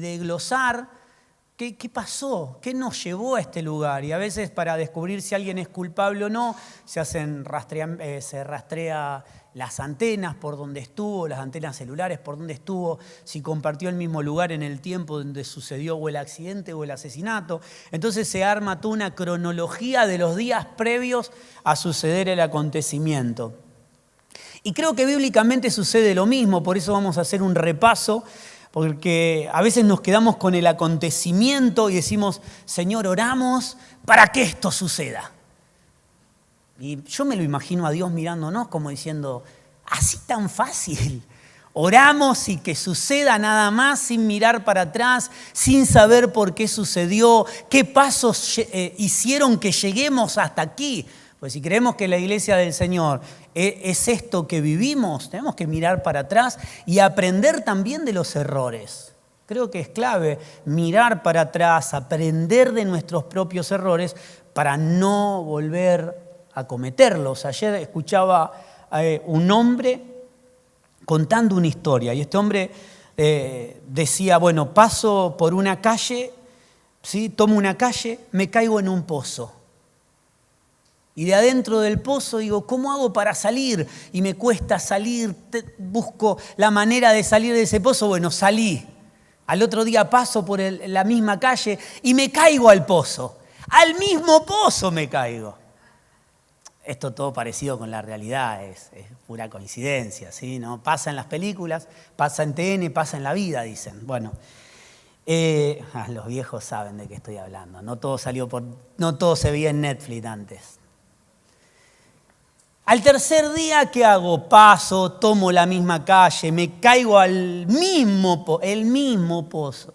de glosar qué pasó, qué nos llevó a este lugar. Y a veces para descubrir si alguien es culpable o no, se rastrea las antenas por donde estuvo, las antenas celulares por donde estuvo, si compartió el mismo lugar en el tiempo donde sucedió o el accidente o el asesinato. Entonces se arma toda una cronología de los días previos a suceder el acontecimiento. Y creo que bíblicamente sucede lo mismo, por eso vamos a hacer un repaso, porque a veces nos quedamos con el acontecimiento y decimos, Señor, oramos para que esto suceda. Y yo me lo imagino a Dios mirándonos como diciendo, así tan fácil. Oramos y que suceda nada más sin mirar para atrás, sin saber por qué sucedió, qué pasos hicieron que lleguemos hasta aquí. Pues si creemos que la iglesia del Señor es esto que vivimos, tenemos que mirar para atrás y aprender también de los errores. Creo que es clave mirar para atrás, aprender de nuestros propios errores para no volver a cometerlos. Ayer escuchaba un hombre contando una historia y este hombre decía, bueno, paso por una calle, ¿sí? Tomo una calle, me caigo en un pozo. Y de adentro del pozo digo, ¿cómo hago para salir? Y me cuesta salir, busco la manera de salir de ese pozo. Bueno, salí. Al otro día paso por la misma calle y me caigo al pozo. Al mismo pozo me caigo. Esto todo parecido con la realidad, es pura coincidencia, ¿sí? ¿No? Pasa en las películas, pasa en TN, pasa en la vida, dicen. Bueno, los viejos saben de qué estoy hablando. No todo se veía en Netflix antes. Al tercer día, ¿qué hago? Paso, tomo la misma calle, me caigo al mismo pozo.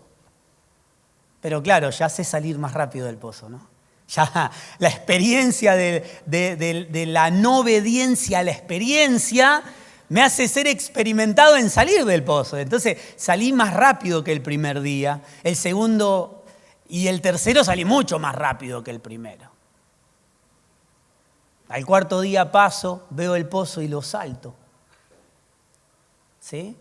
Pero claro, ya sé salir más rápido del pozo, ¿no? Ya la experiencia de la no obediencia a la experiencia me hace ser experimentado en salir del pozo. Entonces salí más rápido que el primer día, el segundo y el tercero salí mucho más rápido que el primero. Al cuarto día paso, veo el pozo y lo salto. ¿Sí?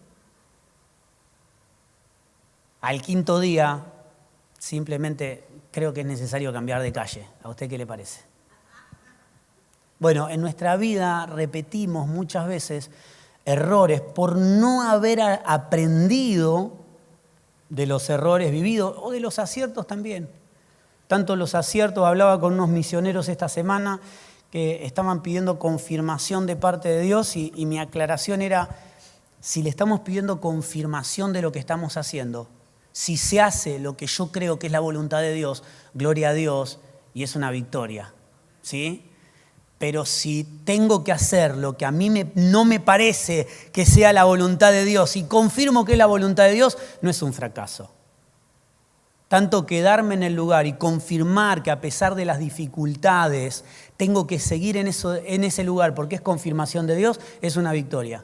Al quinto día, simplemente creo que es necesario cambiar de calle. ¿A usted qué le parece? Bueno, en nuestra vida repetimos muchas veces errores por no haber aprendido de los errores vividos o de los aciertos también. Tanto los aciertos, hablaba con unos misioneros esta semana que estaban pidiendo confirmación de parte de Dios y mi aclaración era, si le estamos pidiendo confirmación de lo que estamos haciendo, si se hace lo que yo creo que es la voluntad de Dios, gloria a Dios y es una victoria, ¿sí? Pero si tengo que hacer lo que a mí no me parece que sea la voluntad de Dios y confirmo que es la voluntad de Dios, no es un fracaso. Tanto quedarme en el lugar y confirmar que a pesar de las dificultades tengo que seguir en ese lugar porque es confirmación de Dios, es una victoria.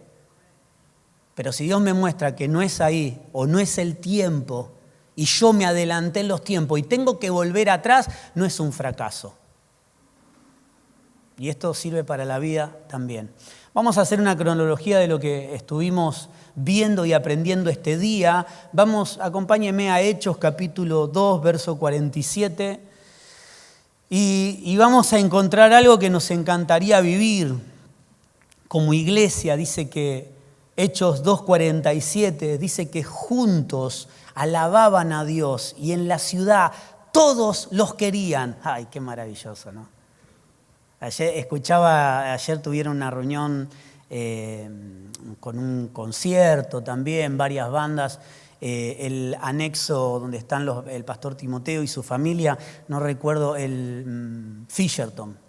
Pero si Dios me muestra que no es ahí o no es el tiempo y yo me adelanté en los tiempos y tengo que volver atrás, no es un fracaso. Y esto sirve para la vida también. Vamos a hacer una cronología de lo que estuvimos viendo y aprendiendo este día. Acompáñenme a Hechos capítulo 2, verso 47. Y vamos a encontrar algo que nos encantaría vivir como iglesia. Dice que Hechos 2:47 dice que juntos alababan a Dios y en la ciudad todos los querían. ¡Ay, qué maravilloso!, ¿no? Ayer tuvieron una reunión con un concierto también, varias bandas, el anexo donde están el pastor Timoteo y su familia, no recuerdo, el Fisherton.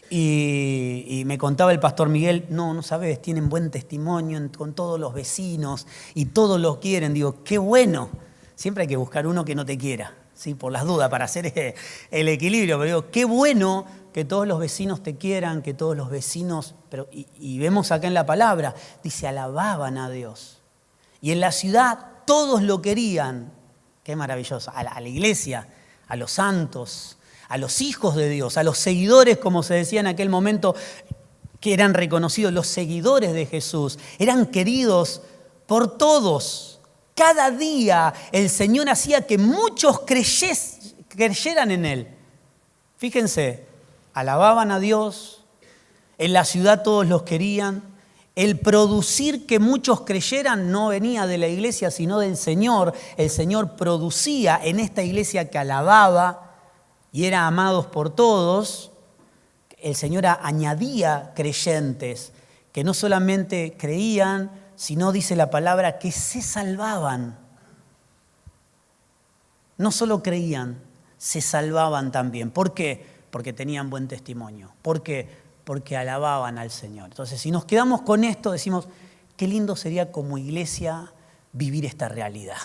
Y me contaba el pastor Miguel, no sabes, tienen buen testimonio con todos los vecinos y todos los quieren. Digo, qué bueno, siempre hay que buscar uno que no te quiera, ¿sí? Por las dudas, para hacer el equilibrio. Pero digo, qué bueno que todos los vecinos te quieran, que todos los vecinos, y vemos acá en la palabra, dice, alababan a Dios. Y en la ciudad todos lo querían. Qué maravilloso. A la iglesia, a los santos, a los hijos de Dios, a los seguidores, como se decía en aquel momento, que eran reconocidos, los seguidores de Jesús, eran queridos por todos. Cada día el Señor hacía que muchos creyeran en Él. Fíjense, alababan a Dios, en la ciudad todos los querían. El producir que muchos creyeran no venía de la iglesia, sino del Señor. El Señor producía en esta iglesia que alababa y era amados por todos. El Señor añadía creyentes que no solamente creían, sino, dice la palabra, que se salvaban. No solo creían, se salvaban también. ¿Por qué? Porque tenían buen testimonio. ¿Por qué? Porque alababan al Señor. Entonces, si nos quedamos con esto, decimos, qué lindo sería como iglesia vivir esta realidad.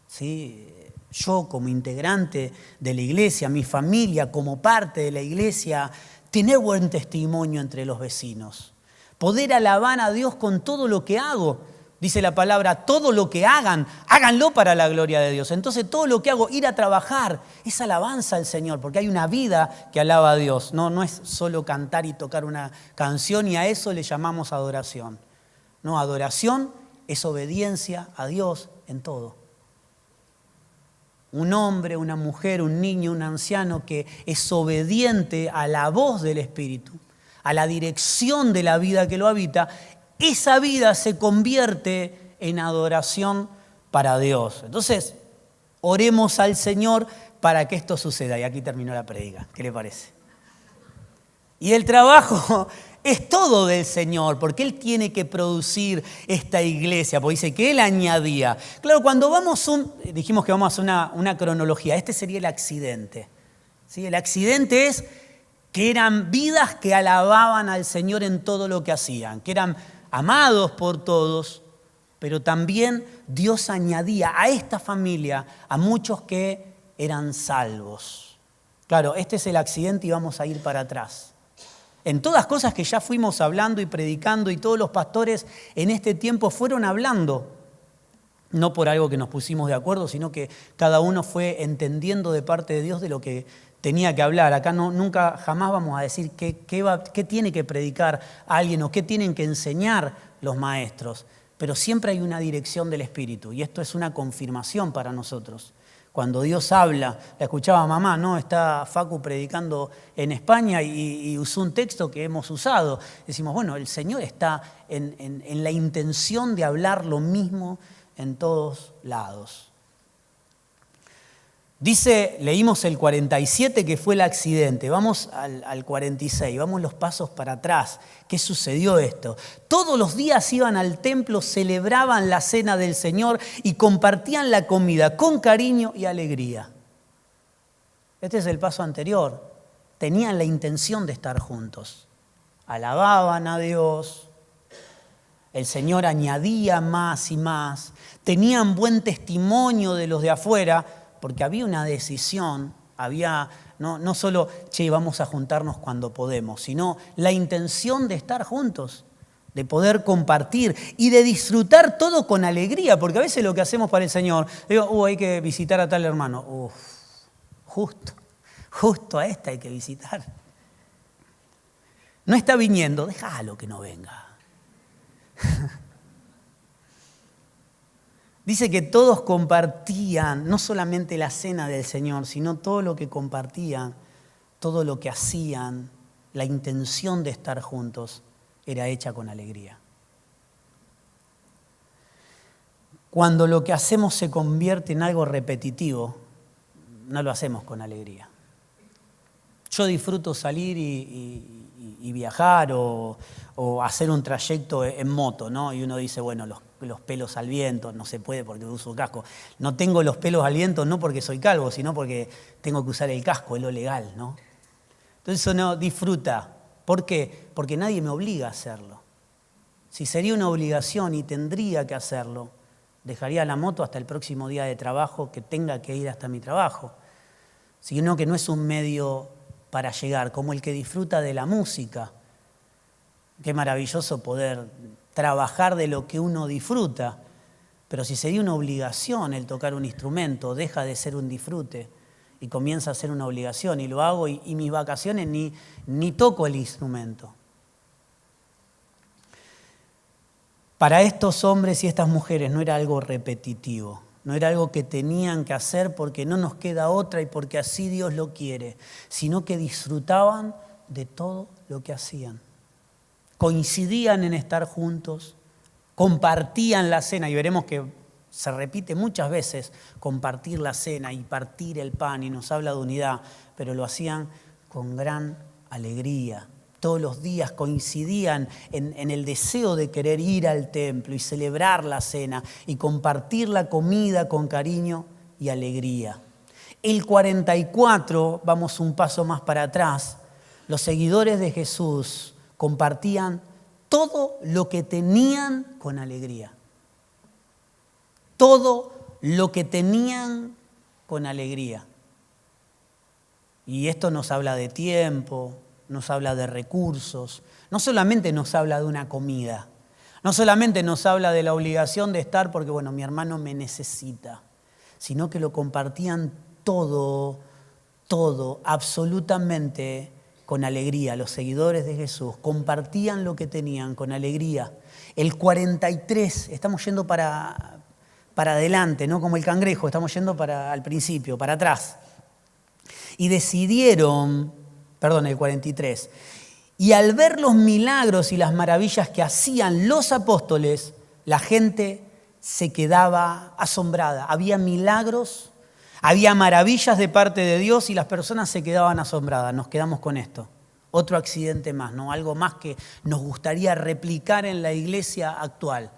¿Sí? Yo como integrante de la iglesia, mi familia como parte de la iglesia, tener buen testimonio entre los vecinos. Poder alabar a Dios con todo lo que hago. Dice la palabra, todo lo que hagan, háganlo para la gloria de Dios. Entonces todo lo que hago, ir a trabajar, es alabanza al Señor, porque hay una vida que alaba a Dios. No es solo cantar y tocar una canción y a eso le llamamos adoración. No, adoración es obediencia a Dios en todo. Un hombre, una mujer, un niño, un anciano que es obediente a la voz del Espíritu, a la dirección de la vida que lo habita, esa vida se convierte en adoración para Dios. Entonces, oremos al Señor para que esto suceda. Y aquí terminó la prédica. ¿Qué le parece? Y el trabajo es todo del Señor, porque Él tiene que producir esta iglesia, porque dice que Él añadía. Claro, cuando dijimos que vamos a hacer una cronología, este sería el accidente. ¿Sí? El accidente es que eran vidas que alababan al Señor en todo lo que hacían, que eran amados por todos, pero también Dios añadía a esta familia a muchos que eran salvos. Claro, este es el accidente y vamos a ir para atrás. En todas cosas que ya fuimos hablando y predicando y todos los pastores en este tiempo fueron hablando, no por algo que nos pusimos de acuerdo, sino que cada uno fue entendiendo de parte de Dios de lo que tenía que hablar. Acá nunca jamás vamos a decir qué tiene que predicar alguien o qué tienen que enseñar los maestros, pero siempre hay una dirección del Espíritu y esto es una confirmación para nosotros. Cuando Dios habla, la escuchaba mamá, ¿no? Está Facu predicando en España y usó un texto que hemos usado. Decimos, bueno, el Señor está en la intención de hablar lo mismo en todos lados. Dice, leímos el 47 que fue el accidente, vamos al 46, vamos los pasos para atrás. ¿Qué sucedió esto? Todos los días iban al templo, celebraban la cena del Señor y compartían la comida con cariño y alegría. Este es el paso anterior. Tenían la intención de estar juntos. Alababan a Dios. El Señor añadía más y más. Tenían buen testimonio de los de afuera, porque había una decisión, había no solo, vamos a juntarnos cuando podemos, sino la intención de estar juntos, de poder compartir y de disfrutar todo con alegría, porque a veces lo que hacemos para el Señor, digo, hay que visitar a tal hermano, justo a esta hay que visitar. No está viniendo, déjalo que no venga. Dice que todos compartían no solamente la cena del Señor, sino todo lo que compartían, todo lo que hacían, la intención de estar juntos era hecha con alegría. Cuando lo que hacemos se convierte en algo repetitivo, no lo hacemos con alegría. Yo disfruto salir y viajar o hacer un trayecto en moto, ¿no? Y uno dice, bueno, los pelos al viento, no se puede porque uso casco. No tengo los pelos al viento no porque soy calvo, sino porque tengo que usar el casco, es lo legal, ¿no? Entonces uno disfruta. ¿Por qué? Porque nadie me obliga a hacerlo. Si sería una obligación y tendría que hacerlo, dejaría la moto hasta el próximo día de trabajo que tenga que ir hasta mi trabajo. Sino que no es un medio para llegar, como el que disfruta de la música. Qué maravilloso poder trabajar de lo que uno disfruta, pero si sería una obligación el tocar un instrumento, deja de ser un disfrute y comienza a ser una obligación, y lo hago y mis vacaciones ni toco el instrumento. Para estos hombres y estas mujeres no era algo repetitivo, no era algo que tenían que hacer porque no nos queda otra y porque así Dios lo quiere, sino que disfrutaban de todo lo que hacían. Coincidían en estar juntos, compartían la cena, y veremos que se repite muchas veces compartir la cena y partir el pan, y nos habla de unidad, pero lo hacían con gran alegría. Todos los días coincidían en el deseo de querer ir al templo y celebrar la cena y compartir la comida con cariño y alegría. El 44, vamos un paso más para atrás, los seguidores de Jesús compartían todo lo que tenían con alegría. Todo lo que tenían con alegría. Y esto nos habla de tiempo, nos habla de recursos, no solamente nos habla de una comida, no solamente nos habla de la obligación de estar porque, bueno, mi hermano me necesita, sino que lo compartían todo, absolutamente con alegría. Los seguidores de Jesús compartían lo que tenían con alegría. El 43, estamos yendo para adelante, ¿no? Como el cangrejo, estamos yendo al principio, para atrás. Y decidieron, el 43, y al ver los milagros y las maravillas que hacían los apóstoles, la gente se quedaba asombrada. Había milagros, había maravillas de parte de Dios y las personas se quedaban asombradas. Nos quedamos con esto. Otro accidente más, ¿no? Algo más que nos gustaría replicar en la iglesia actual.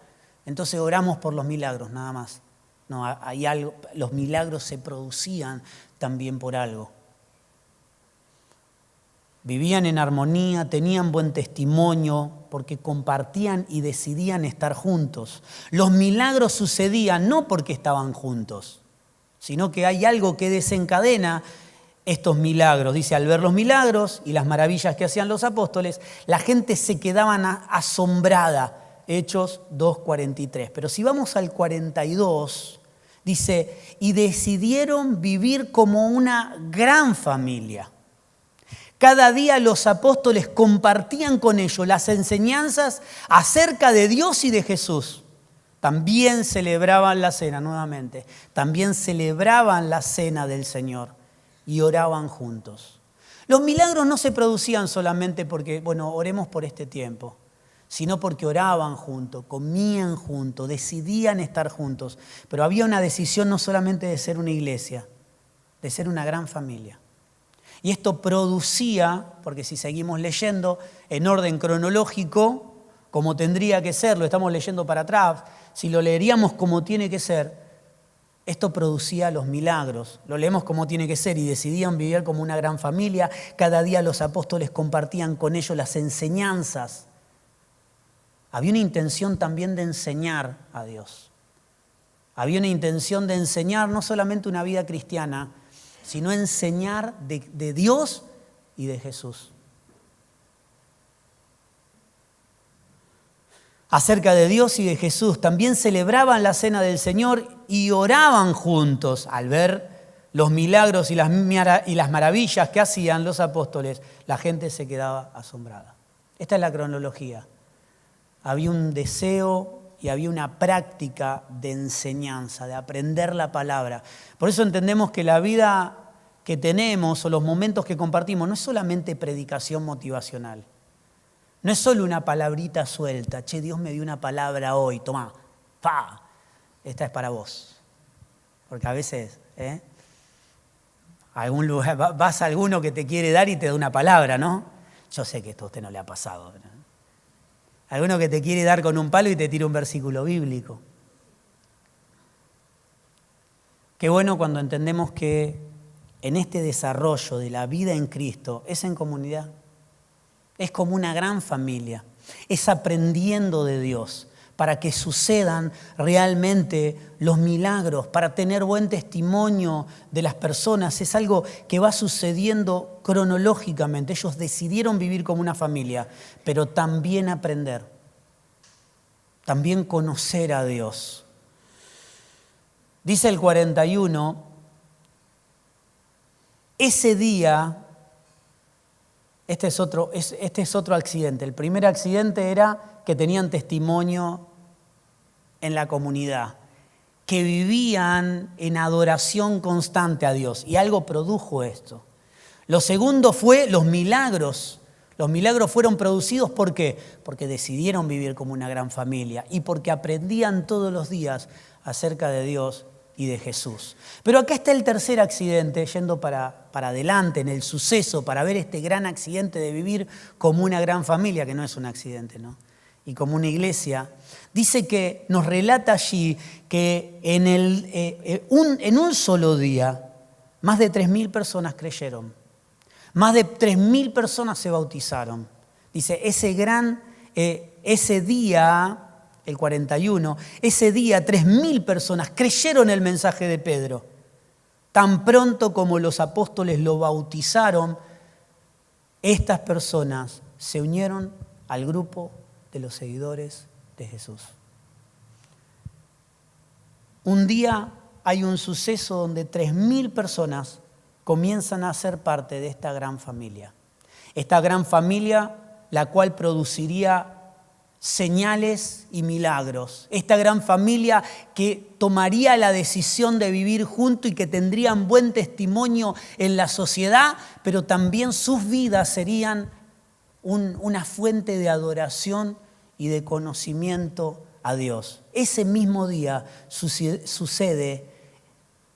Entonces oramos por los milagros, nada más. No, hay algo, los milagros se producían también por algo. Vivían en armonía, tenían buen testimonio, porque compartían y decidían estar juntos. Los milagros sucedían no porque estaban juntos, sino que hay algo que desencadena estos milagros. Dice, al ver los milagros y las maravillas que hacían los apóstoles, la gente se quedaba asombrada. Hechos 2:43. Pero si vamos al 42, dice, y decidieron vivir como una gran familia. Cada día los apóstoles compartían con ellos las enseñanzas acerca de Dios y de Jesús. También celebraban la cena, nuevamente, también celebraban la cena del Señor y oraban juntos. Los milagros no se producían solamente porque, oremos por este tiempo, sino porque oraban juntos, comían juntos, decidían estar juntos. Pero había una decisión no solamente de ser una iglesia, de ser una gran familia. Y esto producía, porque si seguimos leyendo en orden cronológico, como tendría que ser, lo estamos leyendo para atrás, si lo leeríamos como tiene que ser, esto producía los milagros. Lo leemos como tiene que ser y decidían vivir como una gran familia. Cada día los apóstoles compartían con ellos las enseñanzas. Había una intención también de enseñar a Dios. Había una intención de enseñar no solamente una vida cristiana, sino enseñar de Dios y de Jesús. Acerca de Dios y de Jesús, también celebraban la cena del Señor y oraban juntos. Al ver los milagros y las maravillas que hacían los apóstoles, la gente se quedaba asombrada. Esta es la cronología. Había un deseo y había una práctica de enseñanza, de aprender la palabra. Por eso entendemos que la vida que tenemos o los momentos que compartimos no es solamente predicación motivacional. No es solo una palabrita suelta. Che, Dios me dio una palabra hoy, tomá, pa, esta es para vos. Porque a veces, a algún lugar, vas a alguno que te quiere dar y te da una palabra, ¿no? Yo sé que esto a usted no le ha pasado, ¿no? Alguno que te quiere dar con un palo y te tira un versículo bíblico. Qué bueno cuando entendemos que en este desarrollo de la vida en Cristo es en comunidad. Es como una gran familia. Es aprendiendo de Dios para que sucedan realmente los milagros, para tener buen testimonio de las personas. Es algo que va sucediendo cronológicamente. Ellos decidieron vivir como una familia, pero también aprender, también conocer a Dios. Dice el 41, ese día, este es otro accidente. El primer accidente era que tenían testimonio en la comunidad, que vivían en adoración constante a Dios, y algo produjo esto. Lo segundo fue los milagros. Los milagros fueron producidos ¿por qué? Porque decidieron vivir como una gran familia y porque aprendían todos los días acerca de Dios y de Jesús. Pero acá está el tercer accidente, yendo para adelante en el suceso, para ver este gran accidente de vivir como una gran familia, que no es un accidente, ¿no? Y como una iglesia. Dice que nos relata allí que en un solo día más de 3.000 personas creyeron. Más de 3.000 personas se bautizaron. Dice, ese día, el 41, ese día 3.000 personas creyeron el mensaje de Pedro. Tan pronto como los apóstoles lo bautizaron, estas personas se unieron al grupo de los seguidores de Jesús. Un día hay un suceso donde 3.000 personas comienzan a ser parte de esta gran familia. Esta gran familia, la cual produciría señales y milagros. Esta gran familia que tomaría la decisión de vivir junto y que tendrían buen testimonio en la sociedad, pero también sus vidas serían una fuente de adoración y de conocimiento a Dios. Ese mismo día sucede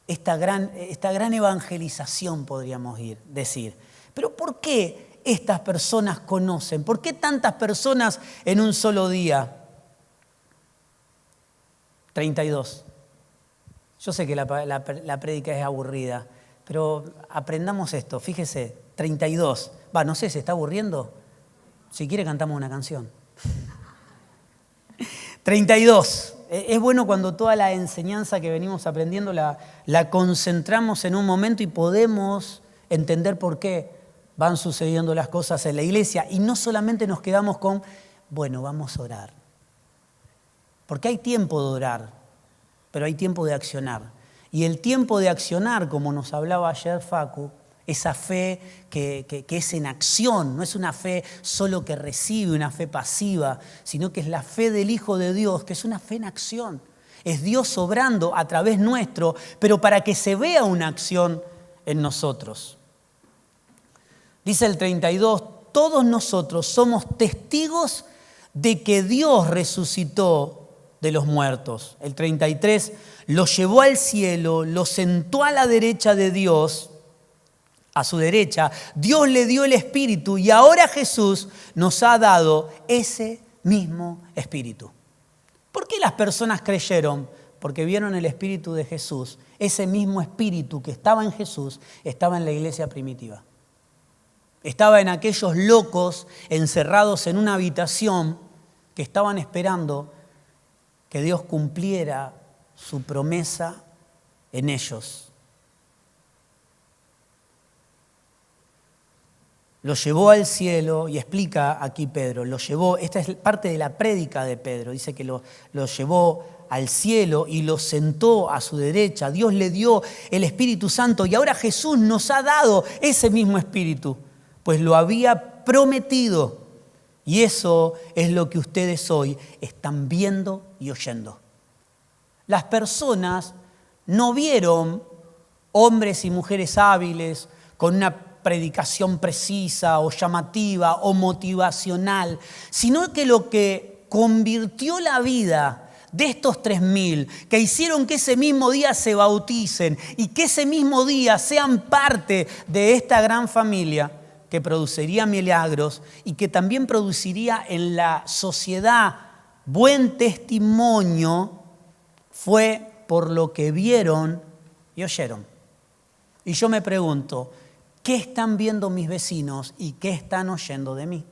esta gran evangelización, podríamos decir. Pero ¿por qué estas personas conocen? ¿Por qué tantas personas en un solo día? 32. Yo sé que la prédica es aburrida, pero aprendamos esto. Fíjese, 32. No sé, ¿se está aburriendo? Si quiere cantamos una canción. 32. Es bueno cuando toda la enseñanza que venimos aprendiendo la concentramos en un momento y podemos entender por qué van sucediendo las cosas en la iglesia. Y no solamente nos quedamos con, vamos a orar. Porque hay tiempo de orar, pero hay tiempo de accionar. Y el tiempo de accionar, como nos hablaba ayer Facu, esa fe que es en acción, no es una fe solo que recibe, una fe pasiva, sino que es la fe del Hijo de Dios, que es una fe en acción. Es Dios obrando a través nuestro, pero para que se vea una acción en nosotros. Dice el 32, todos nosotros somos testigos de que Dios resucitó de los muertos. El 33, lo llevó al cielo, lo sentó a la derecha de Dios, a su derecha, Dios le dio el Espíritu y ahora Jesús nos ha dado ese mismo Espíritu. ¿Por qué las personas creyeron? Porque vieron el Espíritu de Jesús. Ese mismo Espíritu que estaba en Jesús estaba en la iglesia primitiva. Estaba en aquellos locos encerrados en una habitación que estaban esperando que Dios cumpliera su promesa en ellos. Lo llevó al cielo, y explica aquí Pedro, esta es parte de la prédica de Pedro, dice que lo llevó al cielo y lo sentó a su derecha. Dios le dio el Espíritu Santo y ahora Jesús nos ha dado ese mismo Espíritu, pues lo había prometido. Y eso es lo que ustedes hoy están viendo y oyendo. Las personas no vieron hombres y mujeres hábiles con una predicación precisa o llamativa o motivacional, sino que lo que convirtió la vida de estos 3.000, que hicieron que ese mismo día se bauticen y que ese mismo día sean parte de esta gran familia que produciría milagros y que también produciría en la sociedad buen testimonio, fue por lo que vieron y oyeron. Y yo me pregunto, ¿qué están viendo mis vecinos y qué están oyendo de mí?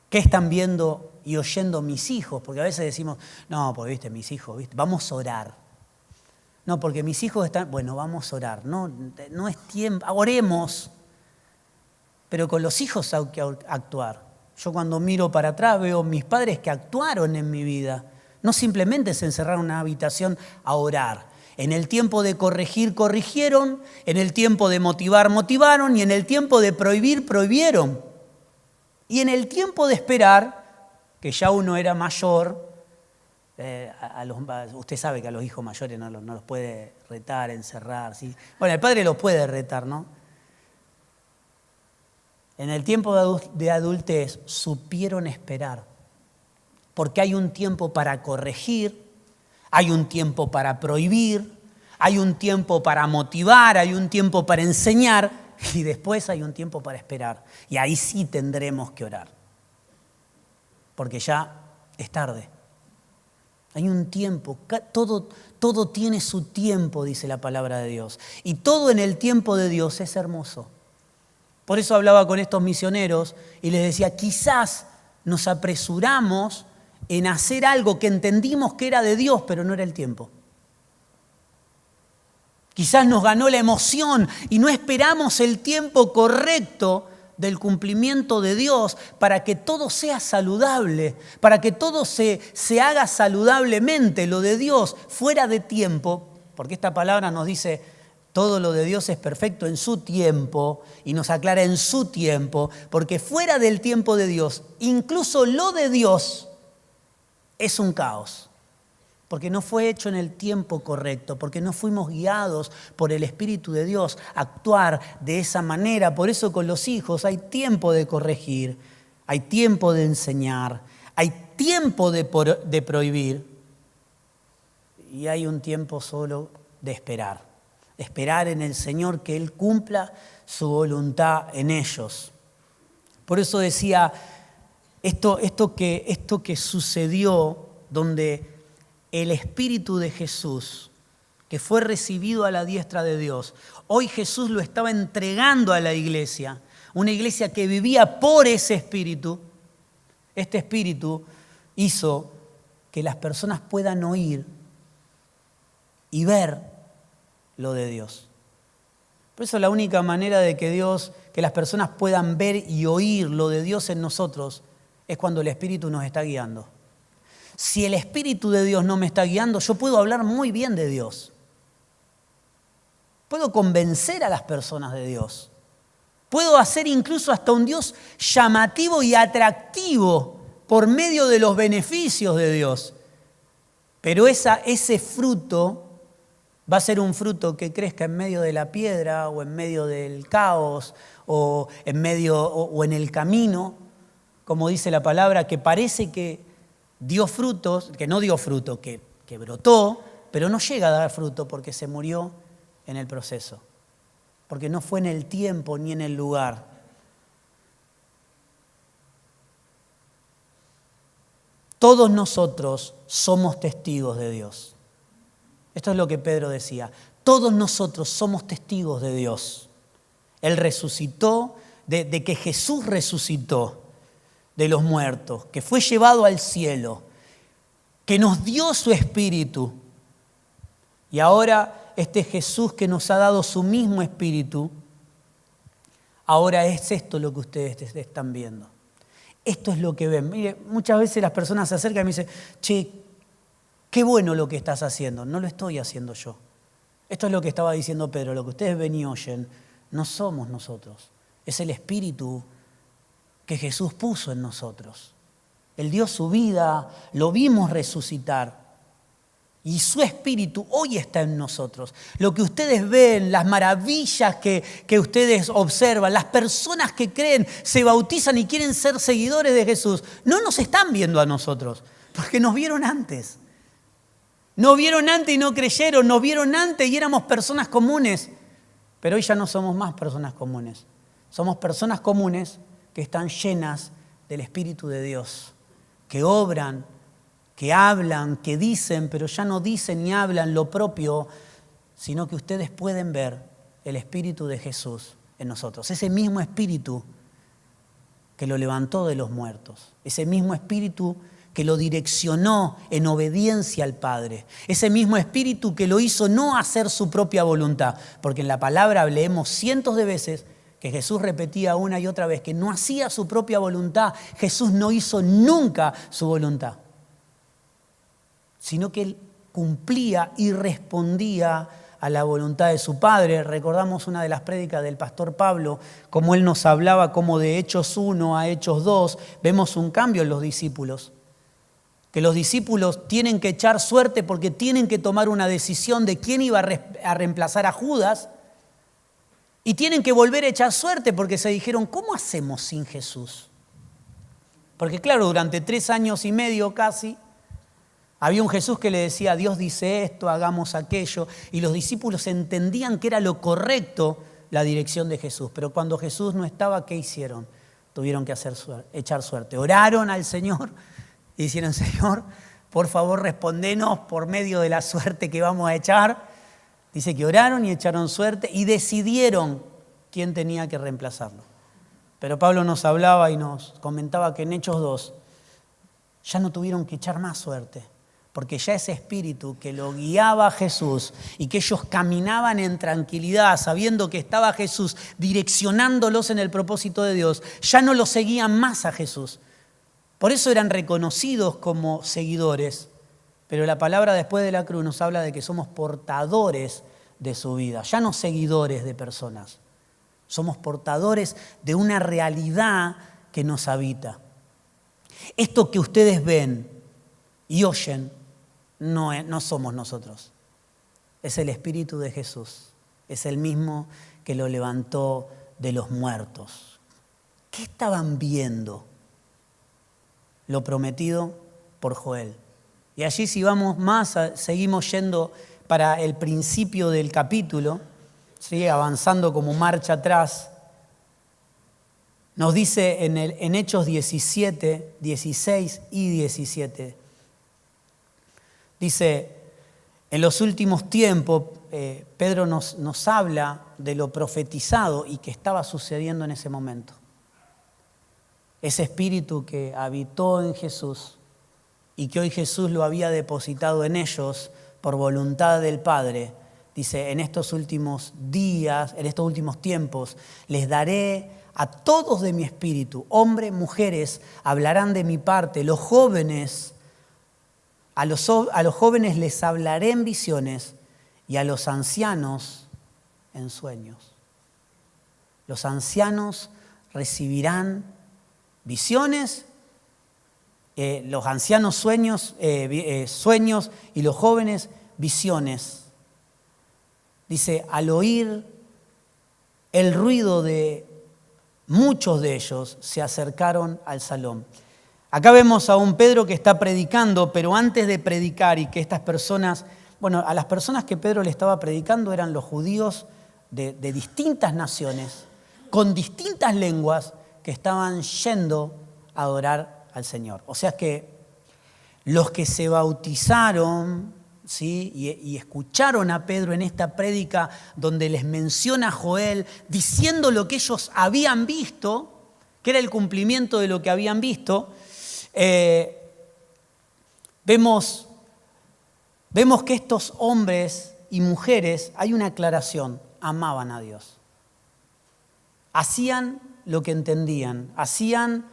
¿Qué están viendo y oyendo mis hijos? Porque a veces decimos, no, pues viste, mis hijos, ¿viste? Vamos a orar. No, porque mis hijos están, vamos a orar. No es tiempo, oremos. Pero con los hijos hay que actuar. Yo cuando miro para atrás veo mis padres que actuaron en mi vida. No simplemente se encerraron en una habitación a orar. En el tiempo de corregir, corrigieron. En el tiempo de motivar, motivaron. Y en el tiempo de prohibir, prohibieron. Y en el tiempo de esperar, que ya uno era mayor, usted sabe que a los hijos mayores no los puede retar, encerrar, ¿sí? Bueno, el padre los puede retar, ¿no? En el tiempo de adultez supieron esperar, porque hay un tiempo para corregir, hay un tiempo para prohibir, hay un tiempo para motivar, hay un tiempo para enseñar y después hay un tiempo para esperar. Y ahí sí tendremos que orar, porque ya es tarde. Hay un tiempo, todo tiene su tiempo, dice la palabra de Dios. Y todo en el tiempo de Dios es hermoso. Por eso hablaba con estos misioneros y les decía, quizás nos apresuramos en hacer algo que entendimos que era de Dios, pero no era el tiempo. Quizás nos ganó la emoción y no esperamos el tiempo correcto del cumplimiento de Dios para que todo sea saludable, para que todo se haga saludablemente, lo de Dios fuera de tiempo, porque esta palabra nos dice todo lo de Dios es perfecto en su tiempo y nos aclara en su tiempo, porque fuera del tiempo de Dios, incluso lo de Dios es un caos, porque no fue hecho en el tiempo correcto, porque no fuimos guiados por el Espíritu de Dios a actuar de esa manera. Por eso con los hijos hay tiempo de corregir, hay tiempo de enseñar, hay tiempo de prohibir y hay un tiempo solo de esperar. Esperar en el Señor que Él cumpla su voluntad en ellos. Por eso decía, esto que sucedió, donde el Espíritu de Jesús, que fue recibido a la diestra de Dios, hoy Jesús lo estaba entregando a la iglesia, una iglesia que vivía por ese Espíritu. Este Espíritu hizo que las personas puedan oír y ver lo de Dios. Por eso la única manera de que las personas puedan ver y oír lo de Dios en nosotros es cuando el Espíritu nos está guiando. Si el Espíritu de Dios no me está guiando, yo puedo hablar muy bien de Dios. Puedo convencer a las personas de Dios. Puedo hacer incluso hasta un Dios llamativo y atractivo por medio de los beneficios de Dios. Pero ese fruto va a ser un fruto que crezca en medio de la piedra o en medio del caos o en el camino, como dice la palabra, que parece que dio frutos, que no dio fruto, que brotó, pero no llega a dar fruto porque se murió en el proceso, porque no fue en el tiempo ni en el lugar. Todos nosotros somos testigos de Dios. Esto es lo que Pedro decía. Todos nosotros somos testigos de Dios. Él resucitó, de que Jesús resucitó de los muertos, que fue llevado al cielo, que nos dio su Espíritu. Y ahora este Jesús que nos ha dado su mismo Espíritu, ahora es esto lo que ustedes están viendo. Esto es lo que ven. Mire, muchas veces las personas se acercan y me dicen, che, qué bueno lo que estás haciendo. No lo estoy haciendo yo. Esto es lo que estaba diciendo Pedro. Lo que ustedes ven y oyen no somos nosotros. Es el Espíritu que Jesús puso en nosotros. Él dio su vida, lo vimos resucitar. Y su Espíritu hoy está en nosotros. Lo que ustedes ven, las maravillas que ustedes observan, las personas que creen, se bautizan y quieren ser seguidores de Jesús, no nos están viendo a nosotros, porque nos vieron antes. Nos vieron antes y no creyeron, nos vieron antes y éramos personas comunes. Pero hoy ya no somos más personas comunes. Somos personas comunes que están llenas del Espíritu de Dios, que obran, que hablan, que dicen, pero ya no dicen ni hablan lo propio, sino que ustedes pueden ver el Espíritu de Jesús en nosotros. Ese mismo Espíritu que lo levantó de los muertos. Ese mismo Espíritu que lo direccionó en obediencia al Padre. Ese mismo Espíritu que lo hizo no hacer su propia voluntad. Porque en la palabra leemos cientos de veces que Jesús repetía una y otra vez que no hacía su propia voluntad. Jesús no hizo nunca su voluntad, sino que Él cumplía y respondía a la voluntad de su Padre. Recordamos una de las prédicas del pastor Pablo, como él nos hablaba, como de Hechos 1 a Hechos 2, vemos un cambio en los discípulos. que los discípulos tienen que echar suerte porque tienen que tomar una decisión de quién iba a reemplazar a Judas, y tienen que volver a echar suerte porque se dijeron, ¿cómo hacemos sin Jesús? Porque claro, durante 3 años y medio casi, había un Jesús que le decía, Dios dice esto, hagamos aquello, y los discípulos entendían que era lo correcto la dirección de Jesús. Pero cuando Jesús no estaba, ¿qué hicieron? Tuvieron que echar suerte. Oraron al Señor y dijeron, Señor, por favor respondenos por medio de la suerte que vamos a echar. Dice que oraron y echaron suerte y decidieron quién tenía que reemplazarlo. Pero Pablo nos hablaba y nos comentaba que en Hechos 2 ya no tuvieron que echar más suerte, porque ya ese espíritu que lo guiaba a Jesús y que ellos caminaban en tranquilidad sabiendo que estaba Jesús direccionándolos en el propósito de Dios, ya no lo seguían más a Jesús. Por eso eran reconocidos como seguidores, pero la palabra después de la cruz nos habla de que somos portadores de su vida, ya no seguidores de personas. Somos portadores de una realidad que nos habita. Esto que ustedes ven y oyen no somos nosotros. Es el Espíritu de Jesús. Es el mismo que lo levantó de los muertos. ¿Qué estaban viendo? Lo prometido por Joel. Y allí si vamos más, seguimos yendo para el principio del capítulo, ¿sí? Avanzando como marcha atrás. Nos dice en Hechos 17, 16 y 17. Dice, en los últimos tiempos, Pedro nos habla de lo profetizado y que estaba sucediendo en ese momento. Ese espíritu que habitó en Jesús y que hoy Jesús lo había depositado en ellos por voluntad del Padre, dice, en estos últimos días, en estos últimos tiempos, les daré a todos de mi espíritu, hombres, mujeres, hablarán de mi parte, los jóvenes, a los jóvenes les hablaré en visiones y a los ancianos en sueños. Los ancianos recibirán visiones, los ancianos sueños y los jóvenes visiones. Dice, al oír el ruido de muchos de ellos, se acercaron al salón. Acá vemos a un Pedro que está predicando, pero antes de predicar y que estas personas, a las personas que Pedro le estaba predicando eran los judíos de distintas naciones, con distintas lenguas, que estaban yendo a adorar al Señor. O sea que los que se bautizaron, ¿sí? y escucharon a Pedro en esta prédica donde les menciona a Joel diciendo lo que ellos habían visto, que era el cumplimiento de lo que habían visto, vemos que estos hombres y mujeres, hay una aclaración, amaban a Dios. Hacían lo que entendían, hacían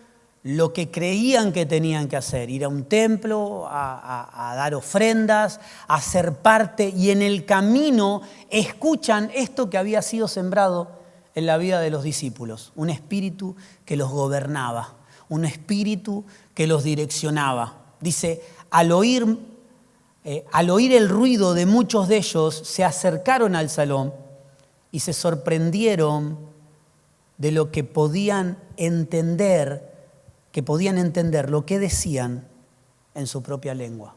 lo que creían que tenían que hacer, ir a un templo, a dar ofrendas, a ser parte, y en el camino escuchan esto que había sido sembrado en la vida de los discípulos, un espíritu que los gobernaba, un espíritu que los direccionaba. Dice, al oír el ruido de muchos de ellos, se acercaron al salón y se sorprendieron de lo que podían entender lo que decían en su propia lengua.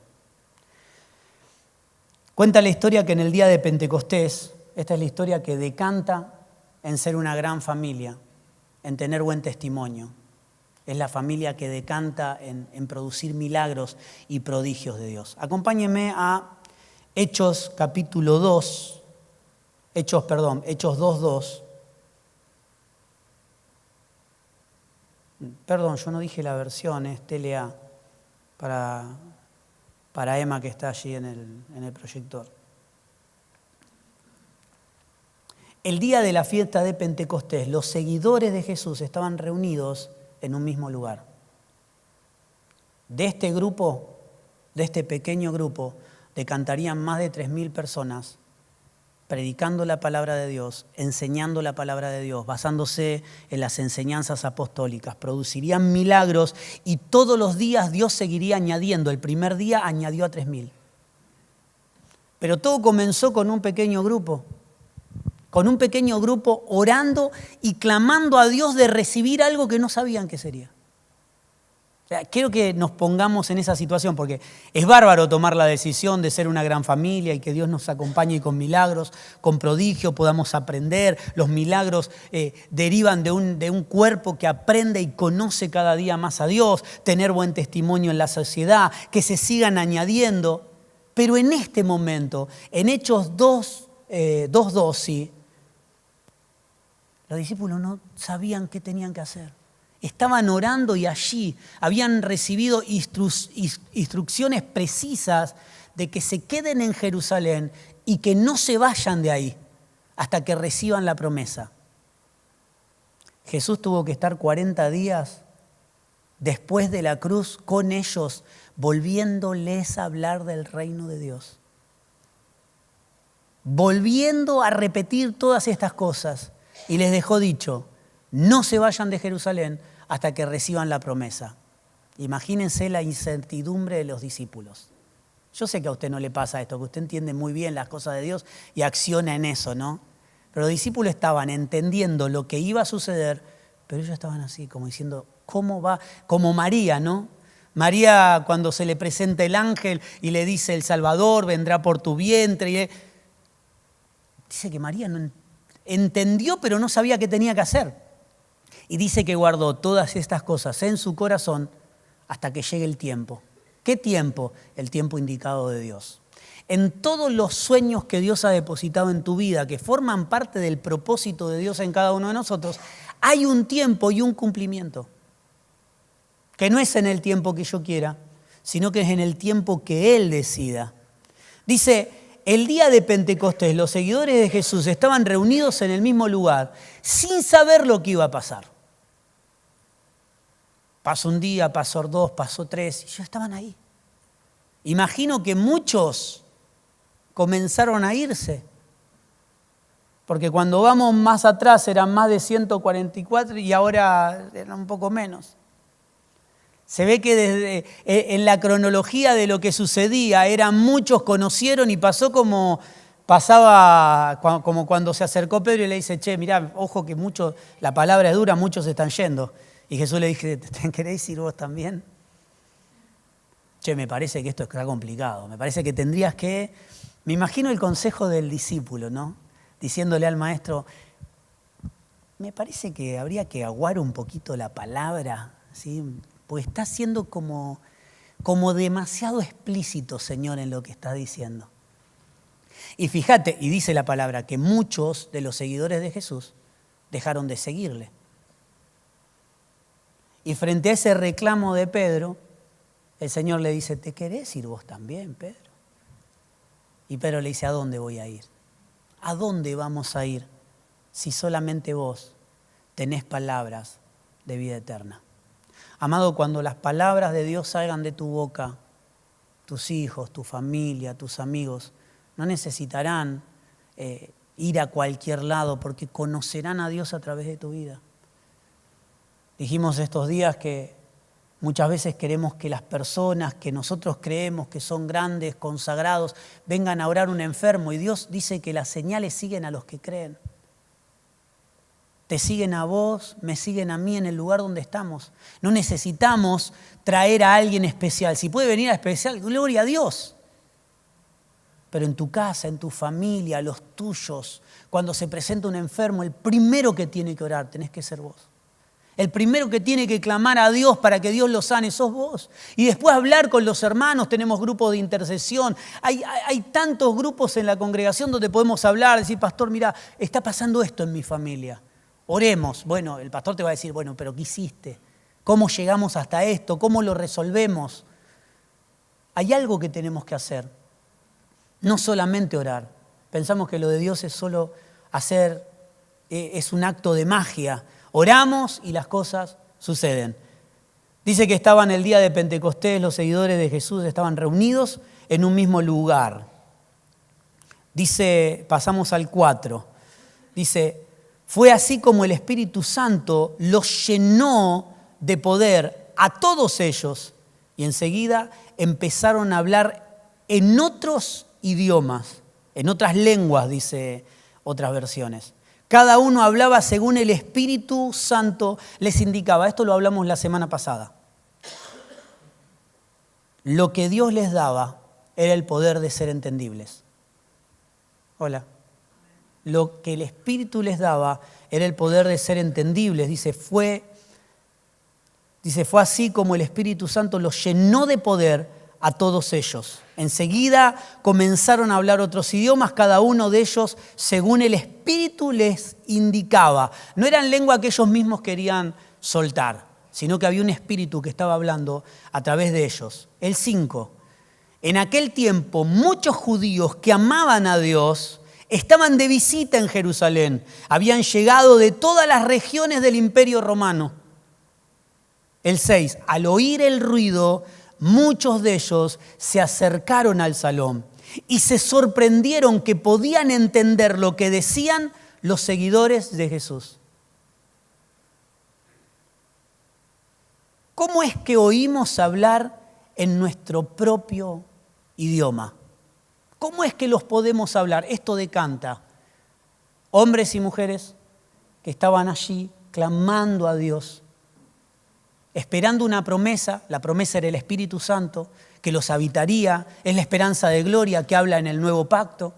Cuenta la historia que en el día de Pentecostés, esta es la historia que decanta en ser una gran familia, en tener buen testimonio. Es la familia que decanta en producir milagros y prodigios de Dios. Acompáñenme a Hechos capítulo 2, Hechos 2:2. Perdón, yo no dije la versión, es TLA, para Emma que está allí en el proyector. El día de la fiesta de Pentecostés, los seguidores de Jesús estaban reunidos en un mismo lugar. De este grupo, de este pequeño grupo, decantarían más de 3.000 personas predicando la palabra de Dios, enseñando la palabra de Dios, basándose en las enseñanzas apostólicas, producirían milagros y todos los días Dios seguiría añadiendo. El primer día añadió a 3.000. Pero todo comenzó con un pequeño grupo orando y clamando a Dios de recibir algo que no sabían qué sería. O sea, quiero que nos pongamos en esa situación porque es bárbaro tomar la decisión de ser una gran familia y que Dios nos acompañe con milagros, con prodigio, podamos aprender. Los milagros derivan de un cuerpo que aprende y conoce cada día más a Dios, tener buen testimonio en la sociedad, que se sigan añadiendo. Pero en este momento, en Hechos 2:12, los discípulos no sabían qué tenían que hacer. Estaban orando y allí habían recibido instrucciones precisas de que se queden en Jerusalén y que no se vayan de ahí hasta que reciban la promesa. Jesús tuvo que estar 40 días después de la cruz con ellos, volviéndoles a hablar del reino de Dios. Volviendo a repetir todas estas cosas. Y les dejó dicho, no se vayan de Jerusalén hasta que reciban la promesa. Imagínense la incertidumbre de los discípulos. Yo sé que a usted no le pasa esto, que usted entiende muy bien las cosas de Dios y acciona en eso, ¿no? Pero los discípulos estaban entendiendo lo que iba a suceder, pero ellos estaban así, como diciendo, ¿cómo va? Como María, ¿no? María, cuando se le presenta el ángel y le dice, el Salvador vendrá por tu vientre. Dice que María no entendió, pero no sabía qué tenía que hacer. Y dice que guardó todas estas cosas en su corazón hasta que llegue el tiempo. ¿Qué tiempo? El tiempo indicado de Dios. En todos los sueños que Dios ha depositado en tu vida, que forman parte del propósito de Dios en cada uno de nosotros, hay un tiempo y un cumplimiento. Que no es en el tiempo que yo quiera, sino que es en el tiempo que Él decida. Dice, el día de Pentecostés, los seguidores de Jesús estaban reunidos en el mismo lugar, sin saber lo que iba a pasar. Pasó un día, pasó 2, pasó 3, y ellos estaban ahí. Imagino que muchos comenzaron a irse, porque cuando vamos más atrás eran más de 144 y ahora eran un poco menos. Se ve que desde en la cronología de lo que sucedía, eran muchos, conocieron y pasó como pasaba como cuando se acercó Pedro y le dice, che, mirá, ojo que muchos, la palabra es dura, muchos se están yendo. Y Jesús le dice, ¿te queréis ir vos también? Che, me parece que esto está complicado, me parece que tendrías que... Me imagino el consejo del discípulo, ¿no? Diciéndole al maestro, me parece que habría que aguar un poquito la palabra, ¿sí? Porque está siendo como demasiado explícito, Señor, en lo que está diciendo. Y fíjate, y dice la palabra, que muchos de los seguidores de Jesús dejaron de seguirle. Y frente a ese reclamo de Pedro, el Señor le dice, ¿te querés ir vos también, Pedro? Y Pedro le dice, ¿a dónde voy a ir? ¿A dónde vamos a ir si solamente vos tenés palabras de vida eterna? Amado, cuando las palabras de Dios salgan de tu boca, tus hijos, tu familia, tus amigos, no necesitarán ir a cualquier lado porque conocerán a Dios a través de tu vida. Dijimos estos días que muchas veces queremos que las personas que nosotros creemos que son grandes, consagrados, vengan a orar a un enfermo y Dios dice que las señales siguen a los que creen. Te siguen a vos, me siguen a mí en el lugar donde estamos. No necesitamos traer a alguien especial. Si puede venir a especial, gloria a Dios. Pero en tu casa, en tu familia, los tuyos, cuando se presenta un enfermo, el primero que tiene que orar tenés que ser vos. El primero que tiene que clamar a Dios para que Dios lo sane sos vos. Y después hablar con los hermanos, tenemos grupos de intercesión. Hay tantos grupos en la congregación donde podemos hablar, decir, pastor, mira, está pasando esto en mi familia. Oremos. Bueno, el pastor te va a decir, bueno, pero ¿qué hiciste? ¿Cómo llegamos hasta esto? ¿Cómo lo resolvemos? Hay algo que tenemos que hacer. No solamente orar. Pensamos que lo de Dios es solo hacer, es un acto de magia. Oramos y las cosas suceden. Dice que estaban el día de Pentecostés, los seguidores de Jesús estaban reunidos en un mismo lugar. Dice, pasamos al 4, dice, fue así como el Espíritu Santo los llenó de poder a todos ellos y enseguida empezaron a hablar en otros idiomas, en otras lenguas, dice otras versiones. Cada uno hablaba según el Espíritu Santo les indicaba. Esto lo hablamos la semana pasada. Lo que Dios les daba era el poder de ser entendibles. Hola. Lo que el Espíritu les daba era el poder de ser entendibles. Dice, fue así como el Espíritu Santo los llenó de poder a todos ellos. Enseguida comenzaron a hablar otros idiomas, cada uno de ellos según el Espíritu les indicaba. No eran lengua que ellos mismos querían soltar, sino que había un Espíritu que estaba hablando a través de ellos. El 5. En aquel tiempo, muchos judíos que amaban a Dios estaban de visita en Jerusalén. Habían llegado de todas las regiones del Imperio Romano. El 6. Al oír el ruido, muchos de ellos se acercaron al salón y se sorprendieron que podían entender lo que decían los seguidores de Jesús. ¿Cómo es que oímos hablar en nuestro propio idioma? ¿Cómo es que los podemos hablar? Esto decanta. Hombres y mujeres que estaban allí clamando a Dios, esperando una promesa. La promesa era el Espíritu Santo, que los habitaría. Es la esperanza de gloria que habla en el Nuevo Pacto.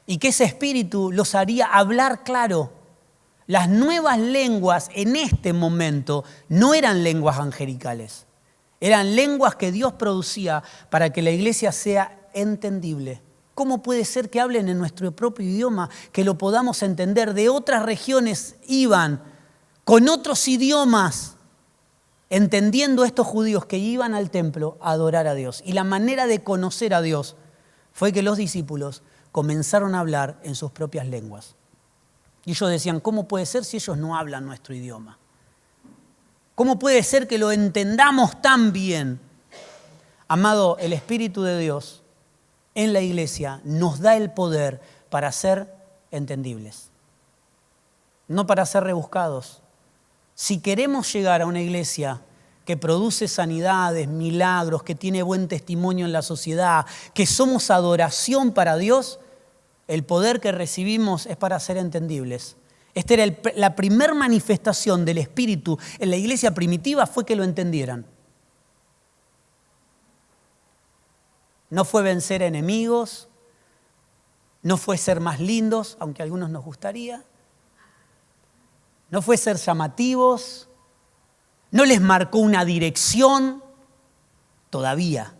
Y que ese Espíritu los haría hablar claro. Las nuevas lenguas en este momento no eran lenguas angelicales. Eran lenguas que Dios producía para que la iglesia sea entendible. ¿Cómo puede ser que hablen en nuestro propio idioma, que lo podamos entender? De otras regiones iban con otros idiomas, entendiendo estos judíos que iban al templo a adorar a Dios. Y la manera de conocer a Dios fue que los discípulos comenzaron a hablar en sus propias lenguas. Y ellos decían, ¿cómo puede ser si ellos no hablan nuestro idioma? ¿Cómo puede ser que lo entendamos tan bien? Amado, el Espíritu de Dios en la iglesia nos da el poder para ser entendibles, no para ser rebuscados. Si queremos llegar a una iglesia que produce sanidades, milagros, que tiene buen testimonio en la sociedad, que somos adoración para Dios, el poder que recibimos es para ser entendibles. Esta era la primera manifestación del Espíritu en la iglesia primitiva, fue que lo entendieran. No fue vencer a enemigos, no fue ser más lindos, aunque a algunos nos gustaría, no fue ser llamativos, no les marcó una dirección todavía.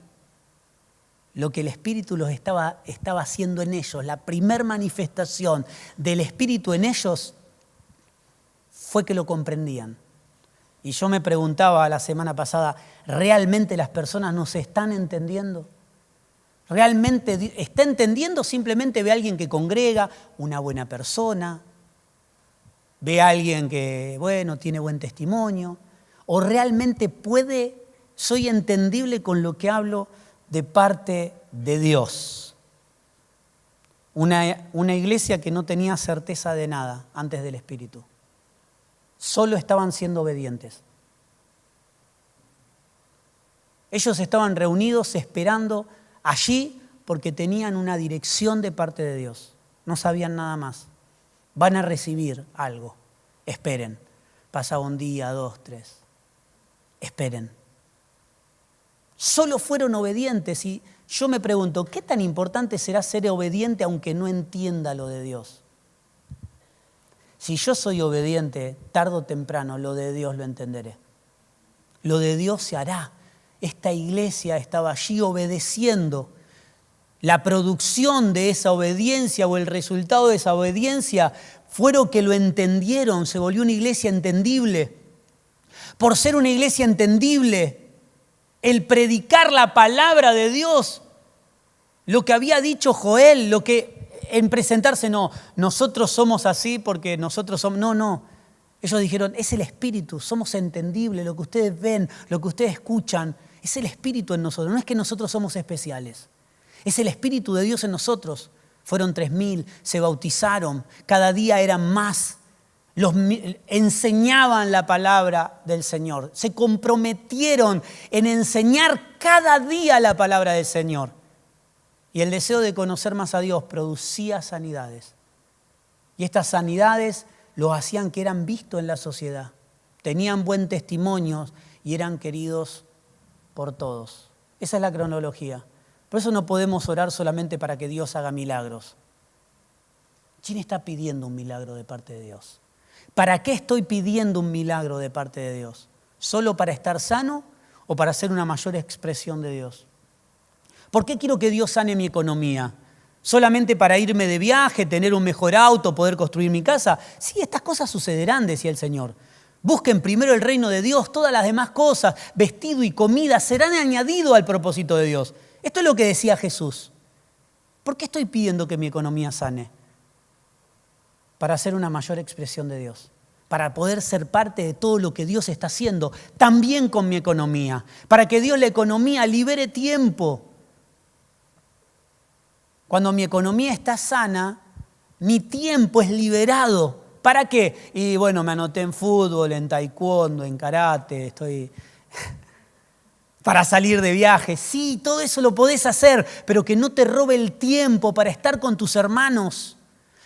Lo que el Espíritu los estaba haciendo en ellos, la primer manifestación del Espíritu en ellos fue que lo comprendían. Y yo me preguntaba la semana pasada, ¿realmente las personas nos están entendiendo? ¿Realmente está entendiendo? Simplemente ve a alguien que congrega, una buena persona, ve a alguien que, bueno, tiene buen testimonio, o realmente soy entendible con lo que hablo de parte de Dios. Una iglesia que no tenía certeza de nada antes del Espíritu. Solo estaban siendo obedientes. Ellos estaban reunidos esperando allí porque tenían una dirección de parte de Dios. No sabían nada más. Van a recibir algo. Esperen. Pasaba un día, 2, 3. Esperen. Solo fueron obedientes y yo me pregunto, ¿qué tan importante será ser obediente aunque no entienda lo de Dios? Si yo soy obediente, tarde o temprano lo de Dios lo entenderé. Lo de Dios se hará. Esta iglesia estaba allí obedeciendo. La producción de esa obediencia o el resultado de esa obediencia fueron que lo entendieron, se volvió una iglesia entendible. Por ser una iglesia entendible, el predicar la palabra de Dios, lo que había dicho Joel, lo que en presentarse, no, nosotros somos así porque nosotros somos, no. Ellos dijeron, es el Espíritu, somos entendibles, lo que ustedes ven, lo que ustedes escuchan, es el Espíritu en nosotros, no es que nosotros somos especiales. Es el Espíritu de Dios en nosotros. Fueron 3.000, se bautizaron, cada día eran más. Enseñaban la palabra del Señor. Se comprometieron en enseñar cada día la palabra del Señor. Y el deseo de conocer más a Dios producía sanidades. Y estas sanidades los hacían que eran vistos en la sociedad. Tenían buen testimonio y eran queridos por todos. Esa es la cronología. Por eso no podemos orar solamente para que Dios haga milagros. ¿Quién está pidiendo un milagro de parte de Dios? ¿Para qué estoy pidiendo un milagro de parte de Dios? ¿Solo para estar sano o para hacer una mayor expresión de Dios? ¿Por qué quiero que Dios sane mi economía? ¿Solamente para irme de viaje, tener un mejor auto, poder construir mi casa? Sí, estas cosas sucederán, decía el Señor. Busquen primero el reino de Dios, todas las demás cosas, vestido y comida, serán añadidos al propósito de Dios. Esto es lo que decía Jesús. ¿Por qué estoy pidiendo que mi economía sane? Para hacer una mayor expresión de Dios, para poder ser parte de todo lo que Dios está haciendo, también con mi economía, para que Dios la economía libere tiempo. Cuando mi economía está sana, mi tiempo es liberado. ¿Para qué? Y bueno, me anoté en fútbol, en taekwondo, en karate, estoy para salir de viaje. Sí, todo eso lo podés hacer, pero que no te robe el tiempo para estar con tus hermanos,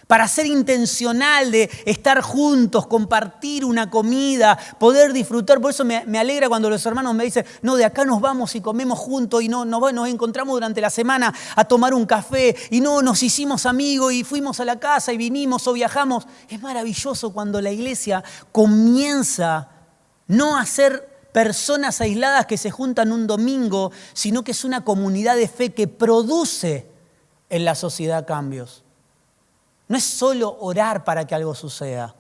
para ser intencional de estar juntos, compartir una comida, poder disfrutar. Por eso me alegra cuando los hermanos me dicen, no, de acá nos vamos y comemos juntos y nos encontramos durante la semana a tomar un café y no, nos hicimos amigos y fuimos a la casa y vinimos o viajamos. Es maravilloso cuando la iglesia comienza no a ser personas aisladas que se juntan un domingo, sino que es una comunidad de fe que produce en la sociedad cambios. No es solo orar para que algo suceda,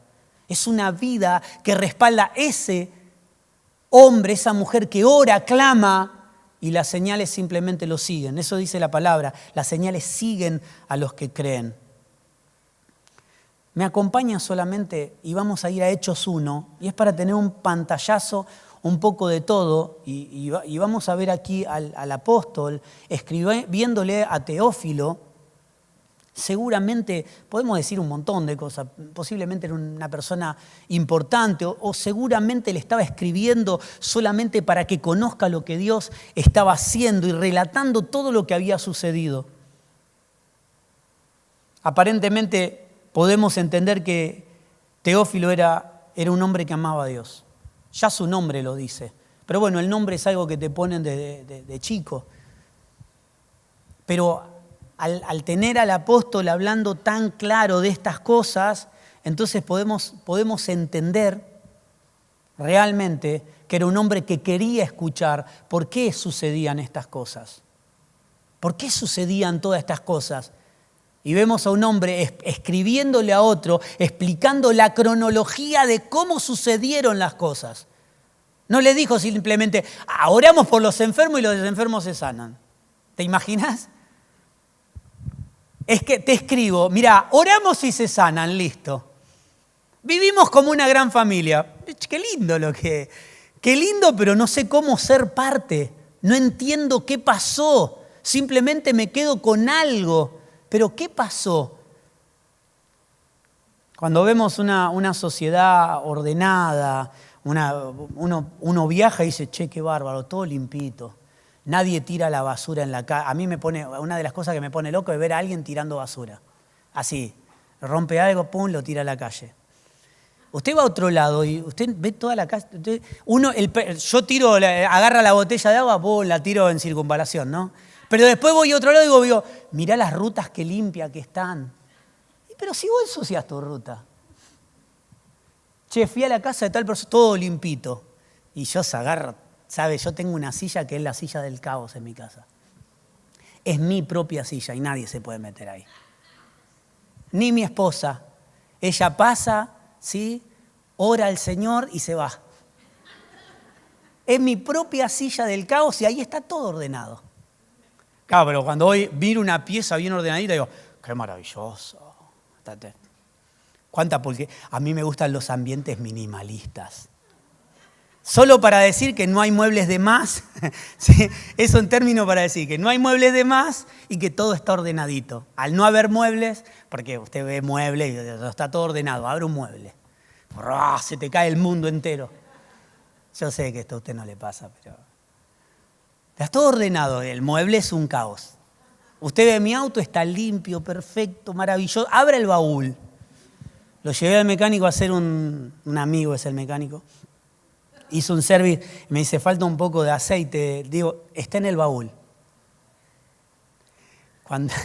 es una vida que respalda ese hombre, esa mujer que ora, clama y las señales simplemente lo siguen. Eso dice la palabra, las señales siguen a los que creen. Me acompaña solamente y vamos a ir a Hechos 1 y es para tener un pantallazo un poco de todo y vamos a ver aquí al apóstol escribiéndole a Teófilo. Seguramente podemos decir un montón de cosas, posiblemente era una persona importante o seguramente le estaba escribiendo solamente para que conozca lo que Dios estaba haciendo y relatando todo lo que había sucedido. Aparentemente podemos entender que Teófilo era un hombre que amaba a Dios. Ya su nombre lo dice. Pero bueno, el nombre es algo que te ponen de chico. Pero al tener al apóstol hablando tan claro de estas cosas, entonces podemos entender realmente que era un hombre que quería escuchar por qué sucedían estas cosas. ¿Por qué sucedían todas estas cosas? Y vemos a un hombre escribiéndole a otro, explicando la cronología de cómo sucedieron las cosas. No le dijo simplemente, oramos por los enfermos y los enfermos se sanan. ¿Te imaginas? Es que te escribo, mira, oramos y se sanan, listo. Vivimos como una gran familia. Qué lindo qué lindo, pero no sé cómo ser parte. No entiendo qué pasó. Simplemente me quedo con algo. Pero ¿qué pasó? Cuando vemos una sociedad ordenada, uno viaja y dice, che, qué bárbaro, todo limpito. Nadie tira la basura en la calle. A mí una de las cosas que me pone loco es ver a alguien tirando basura. Así, rompe algo, pum, lo tira a la calle. Usted va a otro lado y usted ve toda la calle. Yo agarra la botella de agua, pum, la tiro en circunvalación, ¿no? Pero después voy a otro lado y digo, mirá las rutas que limpias que están. Pero si vos ensucias tu ruta. Che, fui a la casa de tal persona, todo limpito. Y yo se agarro, ¿sabes? Yo tengo una silla que es la silla del caos en mi casa. Es mi propia silla y nadie se puede meter ahí. Ni mi esposa. Ella pasa, ¿sí? Ora al Señor y se va. Es mi propia silla del caos y ahí está todo ordenado. Claro, pero cuando hoy miro una pieza bien ordenadita, digo, qué maravilloso. A mí me gustan los ambientes minimalistas. Solo para decir que no hay muebles de más. ¿Sí? Es un término para decir que no hay muebles de más y que todo está ordenadito. Al no haber muebles, porque usted ve muebles y está todo ordenado, abre un mueble. Se te cae el mundo entero. Yo sé que esto a usted no le pasa, pero está todo ordenado. El mueble es un caos. Usted ve mi auto, está limpio, perfecto, maravilloso. Abre el baúl. Lo llevé al mecánico a hacer un amigo, es el mecánico. Hizo un service, me dice, falta un poco de aceite. Digo, está en el baúl.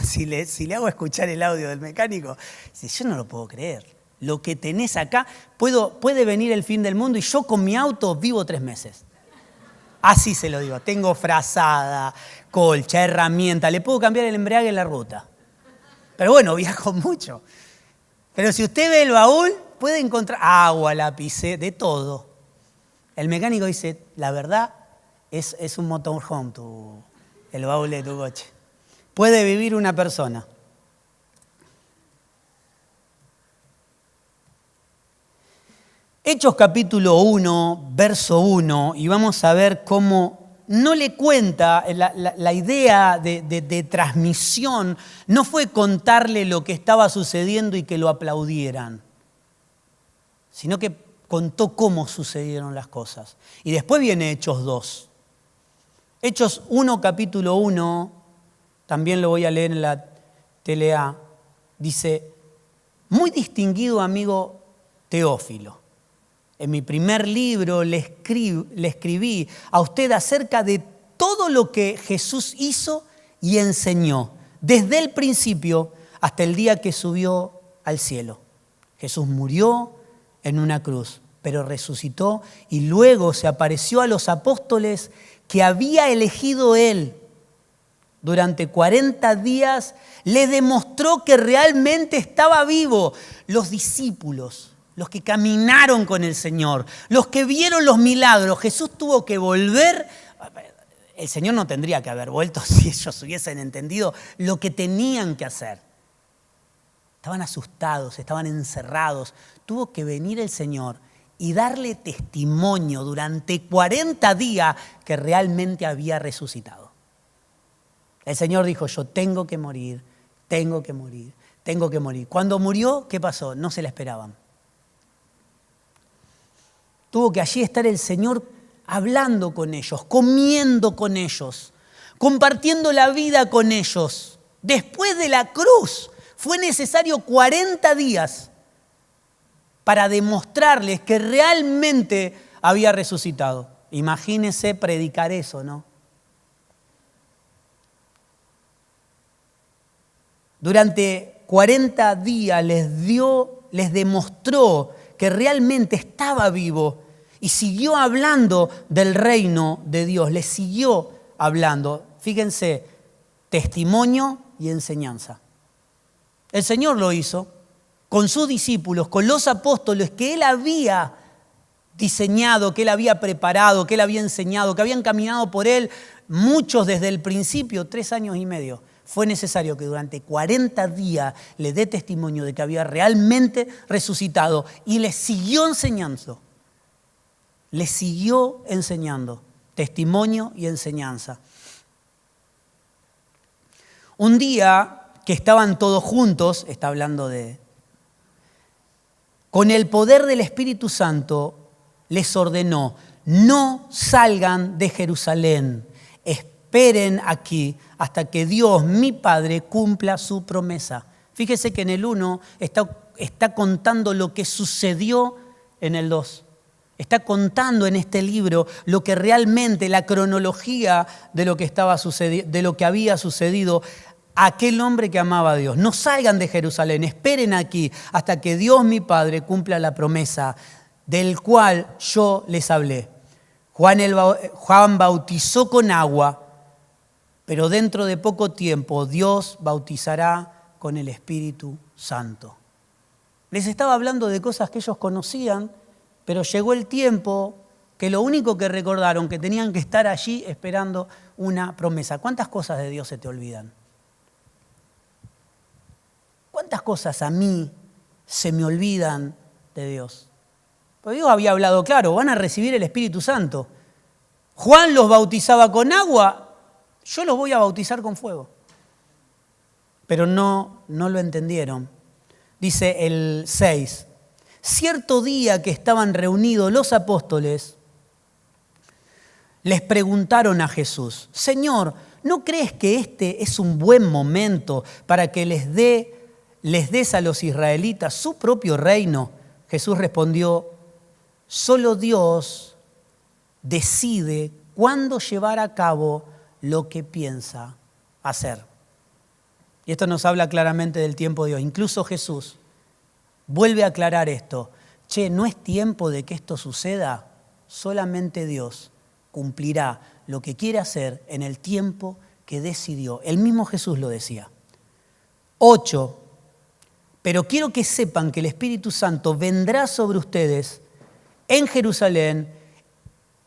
Si le hago escuchar el audio del mecánico, dice, yo no lo puedo creer. Lo que tenés acá, puede venir el fin del mundo y yo con mi auto vivo 3 meses. Así se lo digo. Tengo frazada, colcha, herramienta. Le puedo cambiar el embrague en la ruta. Pero bueno, viajo mucho. Pero si usted ve el baúl, puede encontrar agua, lápiz, de todo. El mecánico dice, la verdad, es un motorhome el baúl de tu coche. Puede vivir una persona. Hechos capítulo 1, verso 1, y vamos a ver cómo no le cuenta, la idea de transmisión no fue contarle lo que estaba sucediendo y que lo aplaudieran, sino que contó cómo sucedieron las cosas. Y después viene Hechos 2. Hechos 1, capítulo 1, también lo voy a leer en la TLA, dice, muy distinguido amigo Teófilo. En mi primer libro le escribí a usted acerca de todo lo que Jesús hizo y enseñó, desde el principio hasta el día que subió al cielo. Jesús murió en una cruz, pero resucitó y luego se apareció a los apóstoles que había elegido él. Durante 40 días le demostró que realmente estaba vivo. Los discípulos, los que caminaron con el Señor, los que vieron los milagros, Jesús tuvo que volver. El Señor no tendría que haber vuelto si ellos hubiesen entendido lo que tenían que hacer. Estaban asustados, estaban encerrados. Tuvo que venir el Señor y darle testimonio durante 40 días que realmente había resucitado. El Señor dijo, yo tengo que morir, tengo que morir, tengo que morir. Cuando murió, ¿qué pasó? No se la esperaban. Tuvo que allí estar el Señor hablando con ellos, comiendo con ellos, compartiendo la vida con ellos. Después de la cruz fue necesario 40 días para demostrarles que realmente había resucitado. Imagínense predicar eso, ¿no? Durante 40 días les demostró que realmente estaba vivo y siguió hablando del reino de Dios, les siguió hablando. Fíjense, testimonio y enseñanza. El Señor lo hizo con sus discípulos, con los apóstoles que Él había diseñado, que Él había preparado, que Él había enseñado, que habían caminado por Él, muchos desde el principio, 3 años y medio. Fue necesario que durante 40 días le dé testimonio de que había realmente resucitado y les siguió enseñando. Les siguió enseñando. Testimonio y enseñanza. Un día que estaban todos juntos, está hablando con el poder del Espíritu Santo, les ordenó, no salgan de Jerusalén, esperen aquí hasta que Dios, mi Padre, cumpla su promesa. Fíjese que en el 1 está contando lo que sucedió en el 2. Está contando en este libro lo que realmente, la cronología de lo que de lo que había sucedido a aquel hombre que amaba a Dios. No salgan de Jerusalén, esperen aquí hasta que Dios, mi Padre, cumpla la promesa del cual yo les hablé. Juan bautizó con agua, pero dentro de poco tiempo Dios bautizará con el Espíritu Santo. Les estaba hablando de cosas que ellos conocían, pero llegó el tiempo que lo único que recordaron, que tenían que estar allí esperando una promesa. ¿Cuántas cosas de Dios se te olvidan? ¿Cuántas cosas a mí se me olvidan de Dios? Porque Dios había hablado claro, van a recibir el Espíritu Santo. Juan los bautizaba con agua, yo los voy a bautizar con fuego. Pero no lo entendieron. Dice el 6, cierto día que estaban reunidos los apóstoles, les preguntaron a Jesús, Señor, ¿no crees que este es un buen momento para que les des a los israelitas su propio reino? Jesús respondió, solo Dios decide cuándo llevar a cabo lo que piensa hacer. Y esto nos habla claramente del tiempo de Dios. Incluso Jesús vuelve a aclarar esto. No es tiempo de que esto suceda. Solamente Dios cumplirá lo que quiere hacer en el tiempo que decidió. El mismo Jesús lo decía. 8. Pero quiero que sepan que el Espíritu Santo vendrá sobre ustedes en Jerusalén,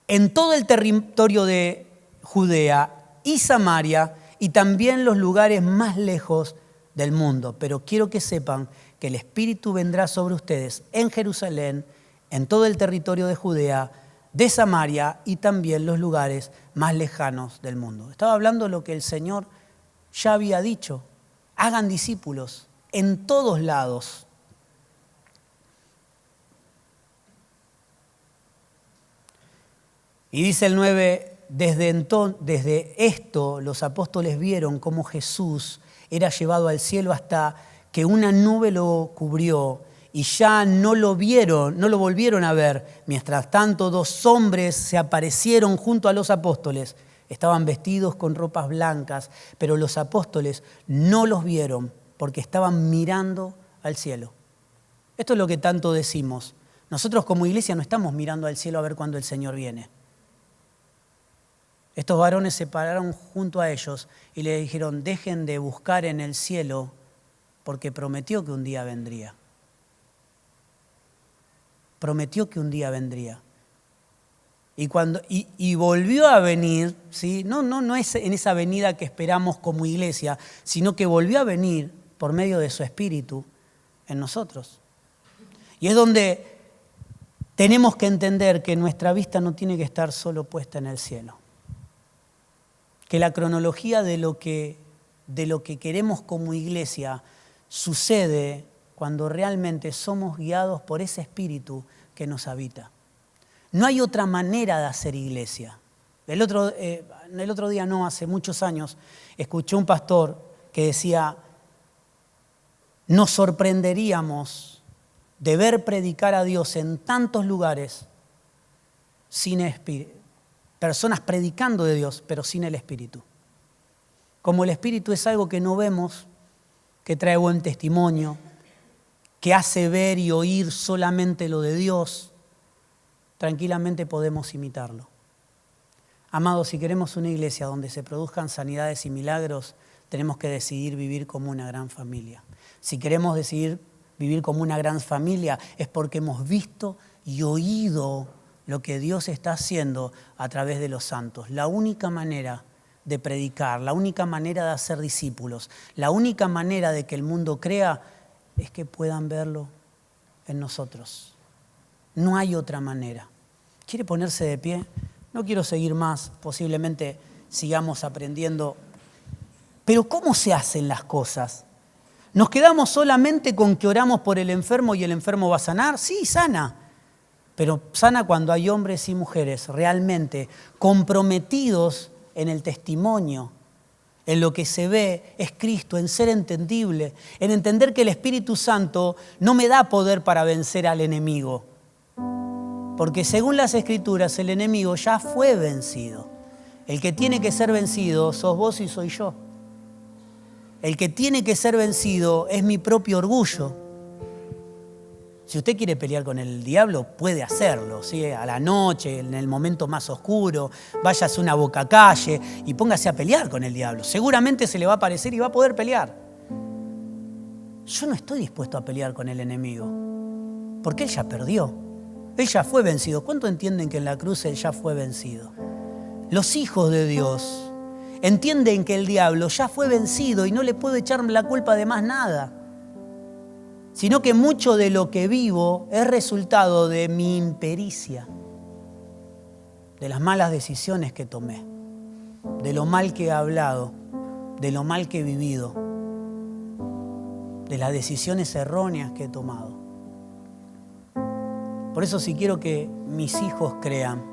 en todo el territorio de Judea y Samaria y también los lugares más lejos del mundo. Pero quiero que sepan que el Espíritu vendrá sobre ustedes en Jerusalén, en todo el territorio de Judea, de Samaria y también los lugares más lejanos del mundo. Estaba hablando de lo que el Señor ya había dicho. Hagan discípulos en todos lados. Y dice el 9, desde esto los apóstoles vieron cómo Jesús era llevado al cielo hasta que una nube lo cubrió y ya no lo volvieron a ver. Mientras tanto, 2 hombres se aparecieron junto a los apóstoles. Estaban vestidos con ropas blancas, pero los apóstoles no los vieron porque estaban mirando al cielo. Esto es lo que tanto decimos. Nosotros como iglesia no estamos mirando al cielo a ver cuándo el Señor viene. Estos varones se pararon junto a ellos y le dijeron, dejen de buscar en el cielo porque prometió que un día vendría. Prometió que un día vendría. Y volvió a venir, ¿sí? No es en esa venida que esperamos como iglesia, sino que volvió a venir por medio de su Espíritu en nosotros. Y es donde tenemos que entender que nuestra vista no tiene que estar solo puesta en el cielo. Que la cronología de lo que queremos como iglesia sucede cuando realmente somos guiados por ese Espíritu que nos habita. No hay otra manera de hacer iglesia. El otro día, hace muchos años, escuché un pastor que decía, nos sorprenderíamos de ver predicar a Dios en tantos lugares sin Espíritu. Personas predicando de Dios, pero sin el Espíritu. Como el Espíritu es algo que no vemos, que trae buen testimonio, que hace ver y oír solamente lo de Dios, tranquilamente podemos imitarlo. Amados, si queremos una iglesia donde se produzcan sanidades y milagros, tenemos que decidir vivir como una gran familia. Si queremos decidir vivir como una gran familia, es porque hemos visto y oído lo que Dios está haciendo a través de los santos. La única manera de predicar, la única manera de hacer discípulos, la única manera de que el mundo crea es que puedan verlo en nosotros. No hay otra manera. ¿Quiere ponerse de pie? No quiero seguir más, posiblemente sigamos aprendiendo. Pero ¿cómo se hacen las cosas? ¿Nos quedamos solamente con que oramos por el enfermo y el enfermo va a sanar? Sí, sana. Pero sana cuando hay hombres y mujeres realmente comprometidos en el testimonio, en lo que se ve es Cristo, en ser entendible, en entender que el Espíritu Santo no me da poder para vencer al enemigo. Porque según las Escrituras, el enemigo ya fue vencido. El que tiene que ser vencido sos vos y soy yo. El que tiene que ser vencido es mi propio orgullo. Si usted quiere pelear con el diablo, puede hacerlo, ¿sí? A la noche, en el momento más oscuro, váyase a una bocacalle y póngase a pelear con el diablo. Seguramente se le va a aparecer y va a poder pelear. Yo no estoy dispuesto a pelear con el enemigo, porque él ya perdió. Él ya fue vencido. ¿Cuánto entienden que en la cruz él ya fue vencido? Los hijos de Dios entienden que el diablo ya fue vencido y no le puedo echar la culpa de más nada. sino que mucho de lo que vivo es resultado de mi impericia, de las malas decisiones que tomé, de lo mal que he hablado, de lo mal que he vivido, de las decisiones erróneas que he tomado. Por eso si quiero que mis hijos crean,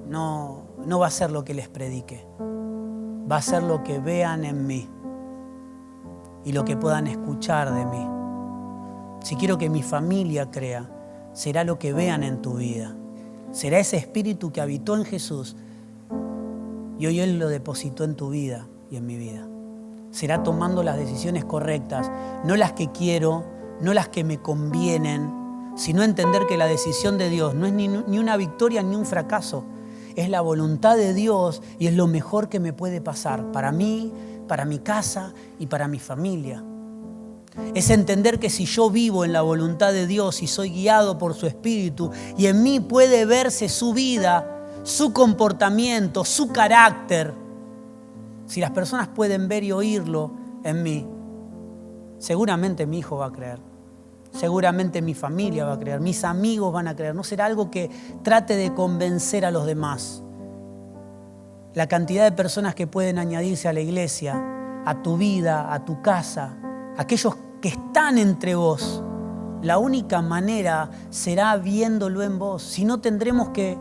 no va a ser lo que les predique, va a ser lo que vean en mí y lo que puedan escuchar de mí. Si quiero que mi familia crea, será lo que vean en tu vida. Será ese espíritu que habitó en Jesús y hoy Él lo depositó en tu vida y en mi vida. Será tomando las decisiones correctas, no las que quiero, no las que me convienen, sino entender que la decisión de Dios no es ni una victoria ni un fracaso. Es la voluntad de Dios y es lo mejor que me puede pasar para mí, para mi casa y para mi familia. Es entender que si yo vivo en la voluntad de Dios y soy guiado por su Espíritu y en mí puede verse su vida, su comportamiento, su carácter, si las personas pueden ver y oírlo en mí, seguramente mi hijo va a creer, seguramente mi familia va a creer, mis amigos van a creer. No será algo que trate de convencer a los demás. La cantidad de personas que pueden añadirse a la iglesia, a tu vida, a tu casa, aquellos que están entre vos, la única manera será viéndolo en vos. Si no, tendremos que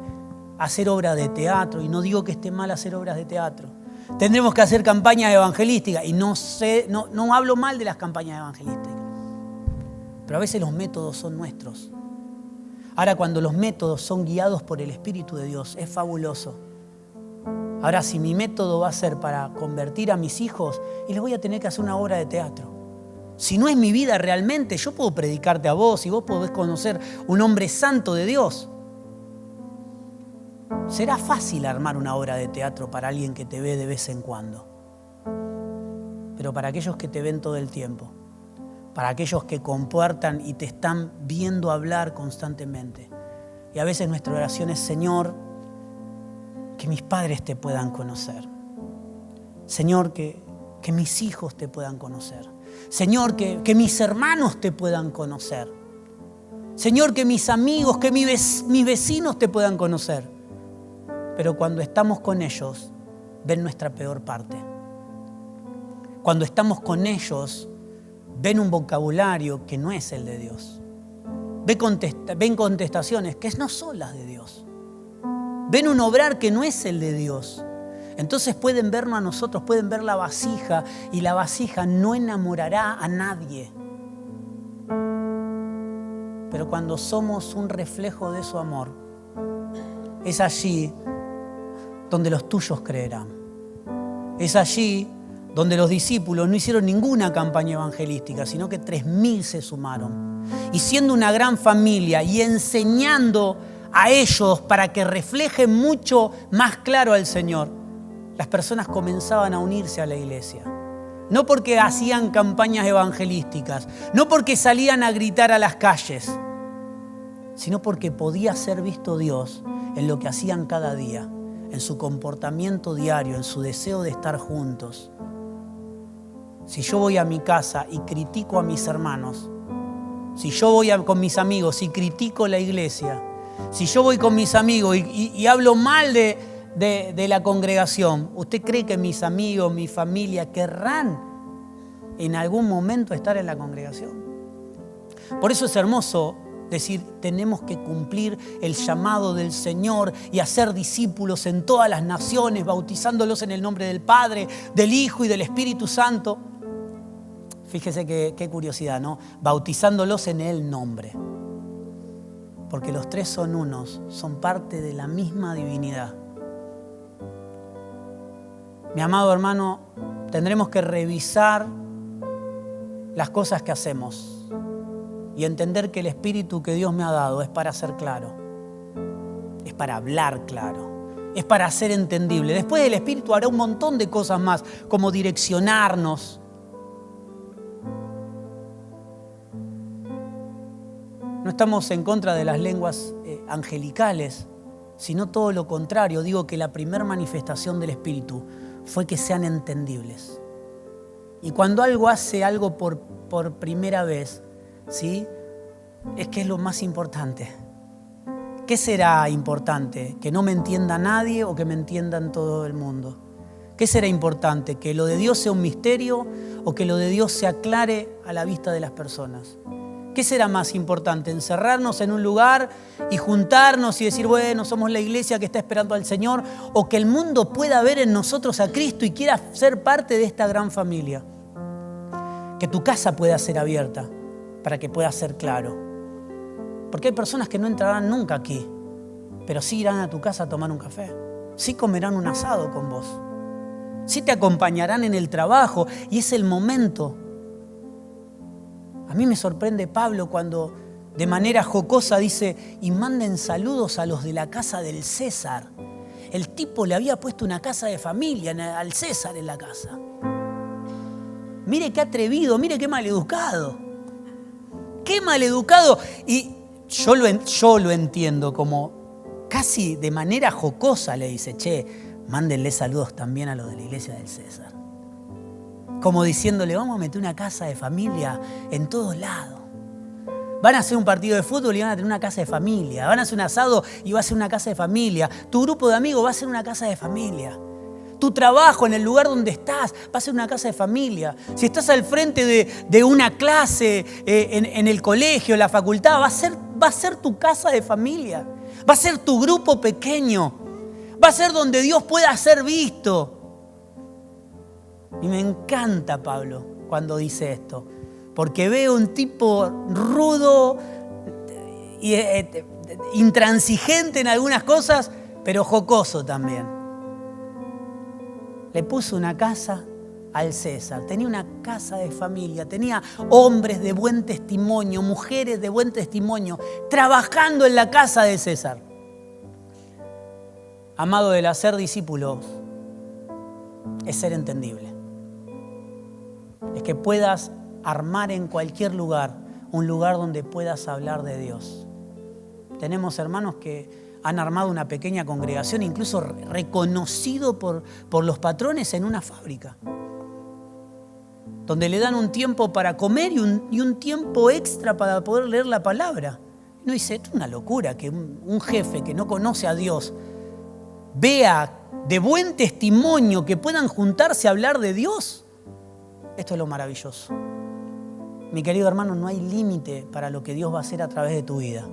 hacer obras de teatro, y no digo que esté mal hacer obras de teatro. Tendremos que hacer campañas evangelísticas, y no hablo mal de las campañas evangelísticas, pero a veces los métodos son nuestros. Ahora, cuando los métodos son guiados por el Espíritu de Dios, es fabuloso. Ahora, si mi método va a ser para convertir a mis hijos, y les voy a tener que hacer una obra de teatro. Si no es mi vida realmente, yo puedo predicarte a vos y vos podés conocer un hombre santo de Dios. Será fácil armar una obra de teatro para alguien que te ve de vez en cuando. Pero para aquellos que te ven todo el tiempo, para aquellos que comportan y te están viendo hablar constantemente. Y a veces nuestra oración es: Señor, que mis padres te puedan conocer. Señor, que mis hijos te puedan conocer. Señor, que mis hermanos te puedan conocer. Señor, que mis amigos, que mis vecinos te puedan conocer. Pero cuando estamos con ellos, ven nuestra peor parte. Cuando estamos con ellos, ven un vocabulario que no es el de Dios. Ven contestaciones que no son las de Dios. Ven un obrar que no es el de Dios. Entonces pueden vernos a nosotros, pueden ver la vasija, y la vasija no enamorará a nadie. Pero cuando somos un reflejo de su amor, es allí donde los tuyos creerán. Es allí donde los discípulos no hicieron ninguna campaña evangelística, sino que 3.000 se sumaron. Y siendo una gran familia y enseñando a ellos para que reflejen mucho más claro al Señor, las personas comenzaban a unirse a la iglesia. No porque hacían campañas evangelísticas, no porque salían a gritar a las calles, sino porque podía ser visto Dios en lo que hacían cada día, en su comportamiento diario, en su deseo de estar juntos. Si yo voy a mi casa y critico a mis hermanos, si yo voy con mis amigos y critico la iglesia, si yo voy con mis amigos y hablo mal de la congregación, ¿usted cree que mis amigos, mi familia querrán en algún momento estar en la congregación? Por eso es hermoso decir: tenemos que cumplir el llamado del Señor y hacer discípulos en todas las naciones, bautizándolos en el nombre del Padre, del Hijo y del Espíritu Santo. Fíjese qué curiosidad, ¿no? Bautizándolos en el nombre. Porque los tres son unos, son parte de la misma divinidad. Mi amado hermano, tendremos que revisar las cosas que hacemos y entender que el espíritu que Dios me ha dado es para ser claro, es para hablar claro, es para ser entendible. Después el espíritu hará un montón de cosas más, como direccionarnos. No estamos en contra de las lenguas angelicales, sino todo lo contrario. Digo que la primera manifestación del Espíritu fue que sean entendibles. Y cuando algo hace algo por por primera vez, ¿sí? Es que es lo más importante. ¿Qué será importante? ¿Que no me entienda nadie o que me entiendan todo el mundo? ¿Qué será importante? ¿Que lo de Dios sea un misterio o que lo de Dios se aclare a la vista de las personas? ¿Qué será más importante? ¿Encerrarnos en un lugar y juntarnos y decir, bueno, somos la iglesia que está esperando al Señor? ¿O que el mundo pueda ver en nosotros a Cristo y quiera ser parte de esta gran familia? Que tu casa pueda ser abierta para que pueda ser claro. Porque hay personas que no entrarán nunca aquí, pero sí irán a tu casa a tomar un café. Sí comerán un asado con vos. Sí te acompañarán en el trabajo y es el momento. A mí me sorprende Pablo cuando de manera jocosa dice, y manden saludos a los de la casa del César. El tipo le había puesto una casa de familia al César en la casa. Mire qué atrevido, mire qué maleducado. Qué maleducado. Y yo lo entiendo como casi de manera jocosa le dice, che, mándenle saludos también a los de la iglesia del César. Como diciéndole, vamos a meter una casa de familia en todos lados. Van a hacer un partido de fútbol y van a tener una casa de familia. Van a hacer un asado y va a ser una casa de familia. Tu grupo de amigos va a ser una casa de familia. Tu trabajo en el lugar donde estás va a ser una casa de familia. Si estás al frente de una clase en el colegio, en la facultad, va a ser tu casa de familia. Va a ser tu grupo pequeño. Va a ser donde Dios pueda ser visto. Y me encanta Pablo cuando dice esto, porque veo un tipo rudo, intransigente en algunas cosas, pero jocoso también. Le puso una casa al César, tenía una casa de familia, tenía hombres de buen testimonio, mujeres de buen testimonio, trabajando en la casa de César. Amado, el hacer discípulos es ser entendible. Es que puedas armar en cualquier lugar un lugar donde puedas hablar de Dios. Tenemos hermanos que han armado una pequeña congregación, incluso reconocido por los patrones en una fábrica, donde le dan un tiempo para comer y un tiempo extra para poder leer la palabra. No dice, esto es una locura que un jefe que no conoce a Dios vea de buen testimonio que puedan juntarse a hablar de Dios. Esto es lo maravilloso. Mi querido hermano, no hay límite para lo que Dios va a hacer a través de tu vida.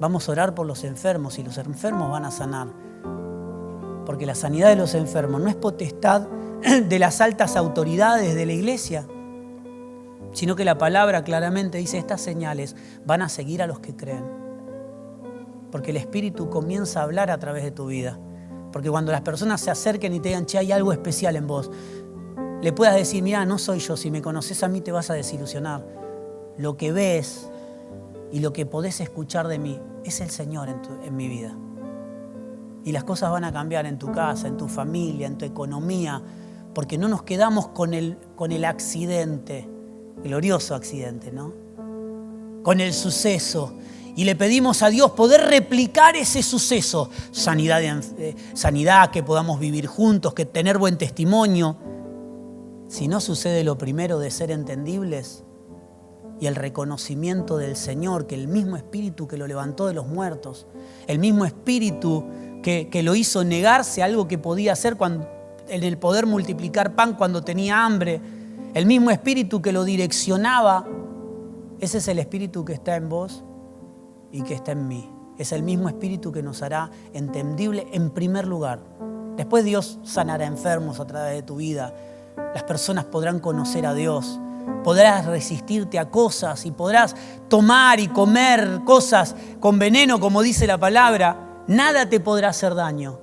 Vamos a orar por los enfermos y los enfermos van a sanar. Porque la sanidad de los enfermos no es potestad de las altas autoridades de la iglesia, sino que la palabra claramente dice, estas señales van a seguir a los que creen. Porque el Espíritu comienza a hablar a través de tu vida. Porque cuando las personas se acerquen y te digan, che, hay algo especial en vos, le puedas decir, mira, no soy yo, si me conoces a mí te vas a desilusionar. Lo que ves y lo que podés escuchar de mí es el Señor en mi vida. Y las cosas van a cambiar en tu casa, en tu familia, en tu economía, porque no nos quedamos con el accidente, glorioso accidente, ¿no? Con el suceso. Y le pedimos a Dios poder replicar ese suceso. Sanidad, que podamos vivir juntos, que tener buen testimonio. Si no sucede lo primero de ser entendibles y el reconocimiento del Señor, que el mismo Espíritu que lo levantó de los muertos, el mismo Espíritu que lo hizo negarse a algo que podía hacer en el poder multiplicar pan cuando tenía hambre, el mismo Espíritu que lo direccionaba, ese es el Espíritu que está en vos y que está en mí. Es el mismo Espíritu que nos hará entendible en primer lugar. Después Dios sanará enfermos a través de tu vida. Las personas podrán conocer a Dios, podrás resistirte a cosas y podrás tomar y comer cosas con veneno, como dice la palabra. Nada te podrá hacer daño,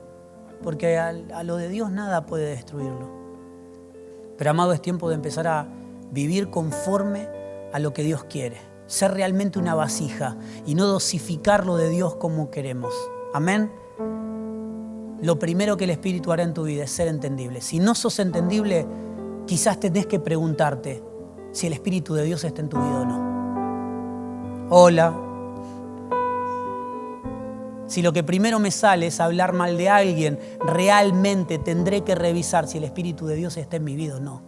porque a lo de Dios nada puede destruirlo. Pero amado, es tiempo de empezar a vivir conforme a lo que Dios quiere. Ser realmente una vasija y no dosificar lo de Dios como queremos. Amén. Lo primero que el Espíritu hará en tu vida es ser entendible. Si no sos entendible, quizás tenés que preguntarte si el Espíritu de Dios está en tu vida o no. Hola. Si lo que primero me sale es hablar mal de alguien, realmente tendré que revisar si el Espíritu de Dios está en mi vida o no.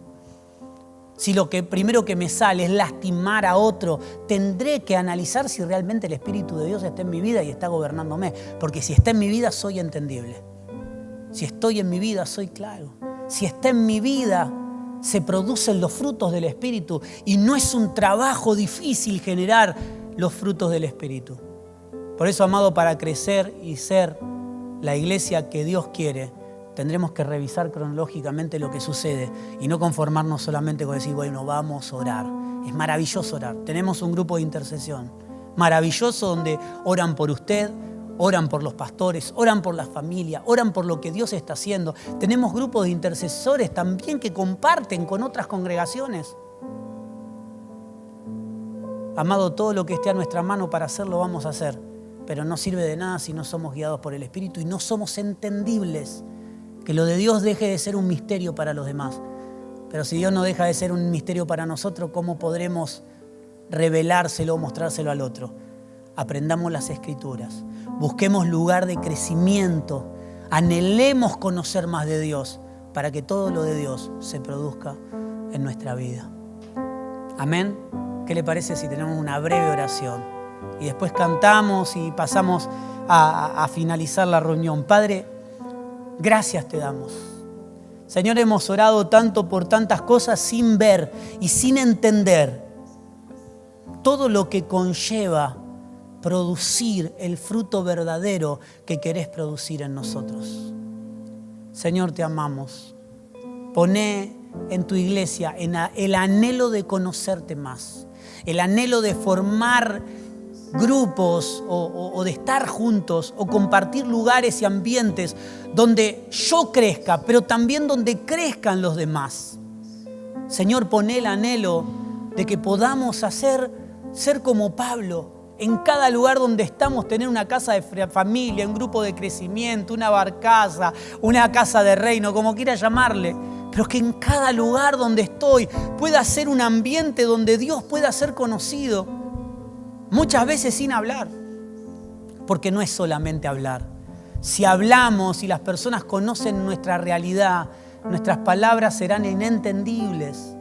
si lo que primero que me sale es lastimar a otro, tendré que analizar si realmente el Espíritu de Dios está en mi vida y está gobernándome. Porque si está en mi vida, soy entendible. Si estoy en mi vida, soy claro. Si está en mi vida, se producen los frutos del Espíritu. Y no es un trabajo difícil generar los frutos del Espíritu. Por eso, amado, para crecer y ser la iglesia que Dios quiere, tendremos que revisar cronológicamente lo que sucede y no conformarnos solamente con decir, bueno, vamos a orar. Es maravilloso orar. Tenemos un grupo de intercesión maravilloso donde oran por usted, oran por los pastores, oran por la familia, oran por lo que Dios está haciendo. Tenemos grupos de intercesores también que comparten con otras congregaciones. Amado, todo lo que esté a nuestra mano para hacerlo vamos a hacer, pero no sirve de nada si no somos guiados por el Espíritu y no somos entendibles. Que lo de Dios deje de ser un misterio para los demás. Pero si Dios no deja de ser un misterio para nosotros, ¿cómo podremos revelárselo o mostrárselo al otro? Aprendamos las Escrituras, busquemos lugar de crecimiento, anhelemos conocer más de Dios para que todo lo de Dios se produzca en nuestra vida. Amén. ¿Qué le parece si tenemos una breve oración? Y después cantamos y pasamos a finalizar la reunión. Padre, gracias te damos. Señor, hemos orado tanto por tantas cosas sin ver y sin entender todo lo que conlleva producir el fruto verdadero que querés producir en nosotros. Señor, te amamos. Poné en tu iglesia el anhelo de conocerte más, el anhelo de formar grupos o de estar juntos o compartir lugares y ambientes donde yo crezca, pero también donde crezcan los demás. Señor, poné el anhelo de que podamos ser como Pablo, en cada lugar donde estamos, tener una casa de familia, un grupo de crecimiento, una barcaza, una casa de reino, como quiera llamarle, pero que en cada lugar donde estoy pueda ser un ambiente donde Dios pueda ser conocido. Muchas veces sin hablar, porque no es solamente hablar. Si hablamos y las personas conocen nuestra realidad, nuestras palabras serán inentendibles.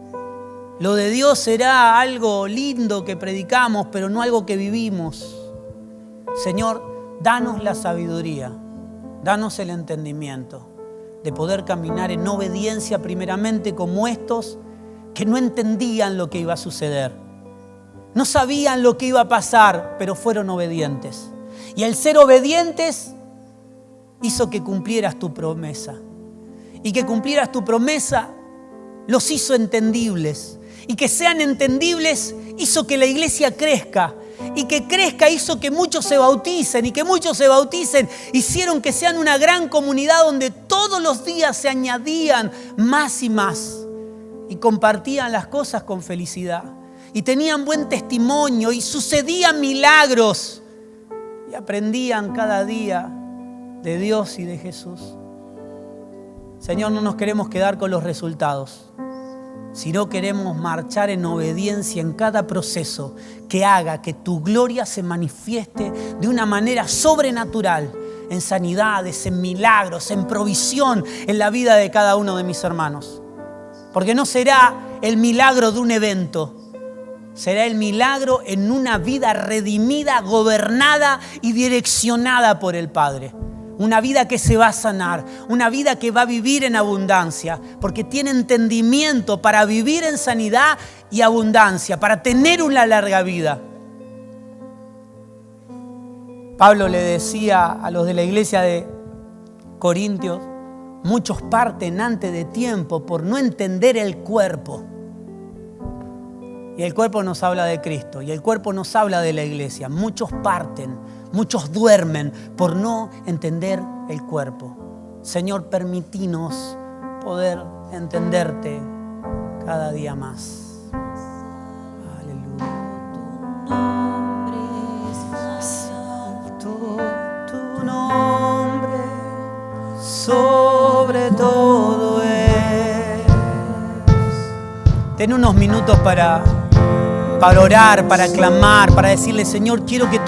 Lo de Dios será algo lindo que predicamos, pero no algo que vivimos. Señor, danos la sabiduría, danos el entendimiento de poder caminar en obediencia primeramente como estos que no entendían lo que iba a suceder. No sabían lo que iba a pasar, pero fueron obedientes. Y el ser obedientes hizo que cumplieras tu promesa. Y que cumplieras tu promesa los hizo entendibles. Y que sean entendibles hizo que la iglesia crezca. Y que crezca hizo que muchos se bauticen. Y que muchos se bauticen hicieron que sean una gran comunidad donde todos los días se añadían más y más. Y compartían las cosas con felicidad. Y tenían buen testimonio y sucedían milagros. Y aprendían cada día de Dios y de Jesús. Señor, no nos queremos quedar con los resultados, sino queremos marchar en obediencia en cada proceso que haga que tu gloria se manifieste de una manera sobrenatural en sanidades, en milagros, en provisión en la vida de cada uno de mis hermanos. Porque no será el milagro de un evento, será el milagro en una vida redimida, gobernada y direccionada por el Padre. Una vida que se va a sanar, una vida que va a vivir en abundancia, porque tiene entendimiento para vivir en sanidad y abundancia, para tener una larga vida. Pablo le decía a los de la iglesia de Corintios, muchos parten antes de tiempo por no entender el cuerpo. Y el cuerpo nos habla de Cristo, y el cuerpo nos habla de la iglesia. Muchos parten, muchos duermen por no entender el cuerpo. Señor, permítinos poder entenderte cada día más. Aleluya. Santo tu nombre, sobre todo es. Ten unos minutos para orar, para clamar, para decirle, Señor, quiero que tú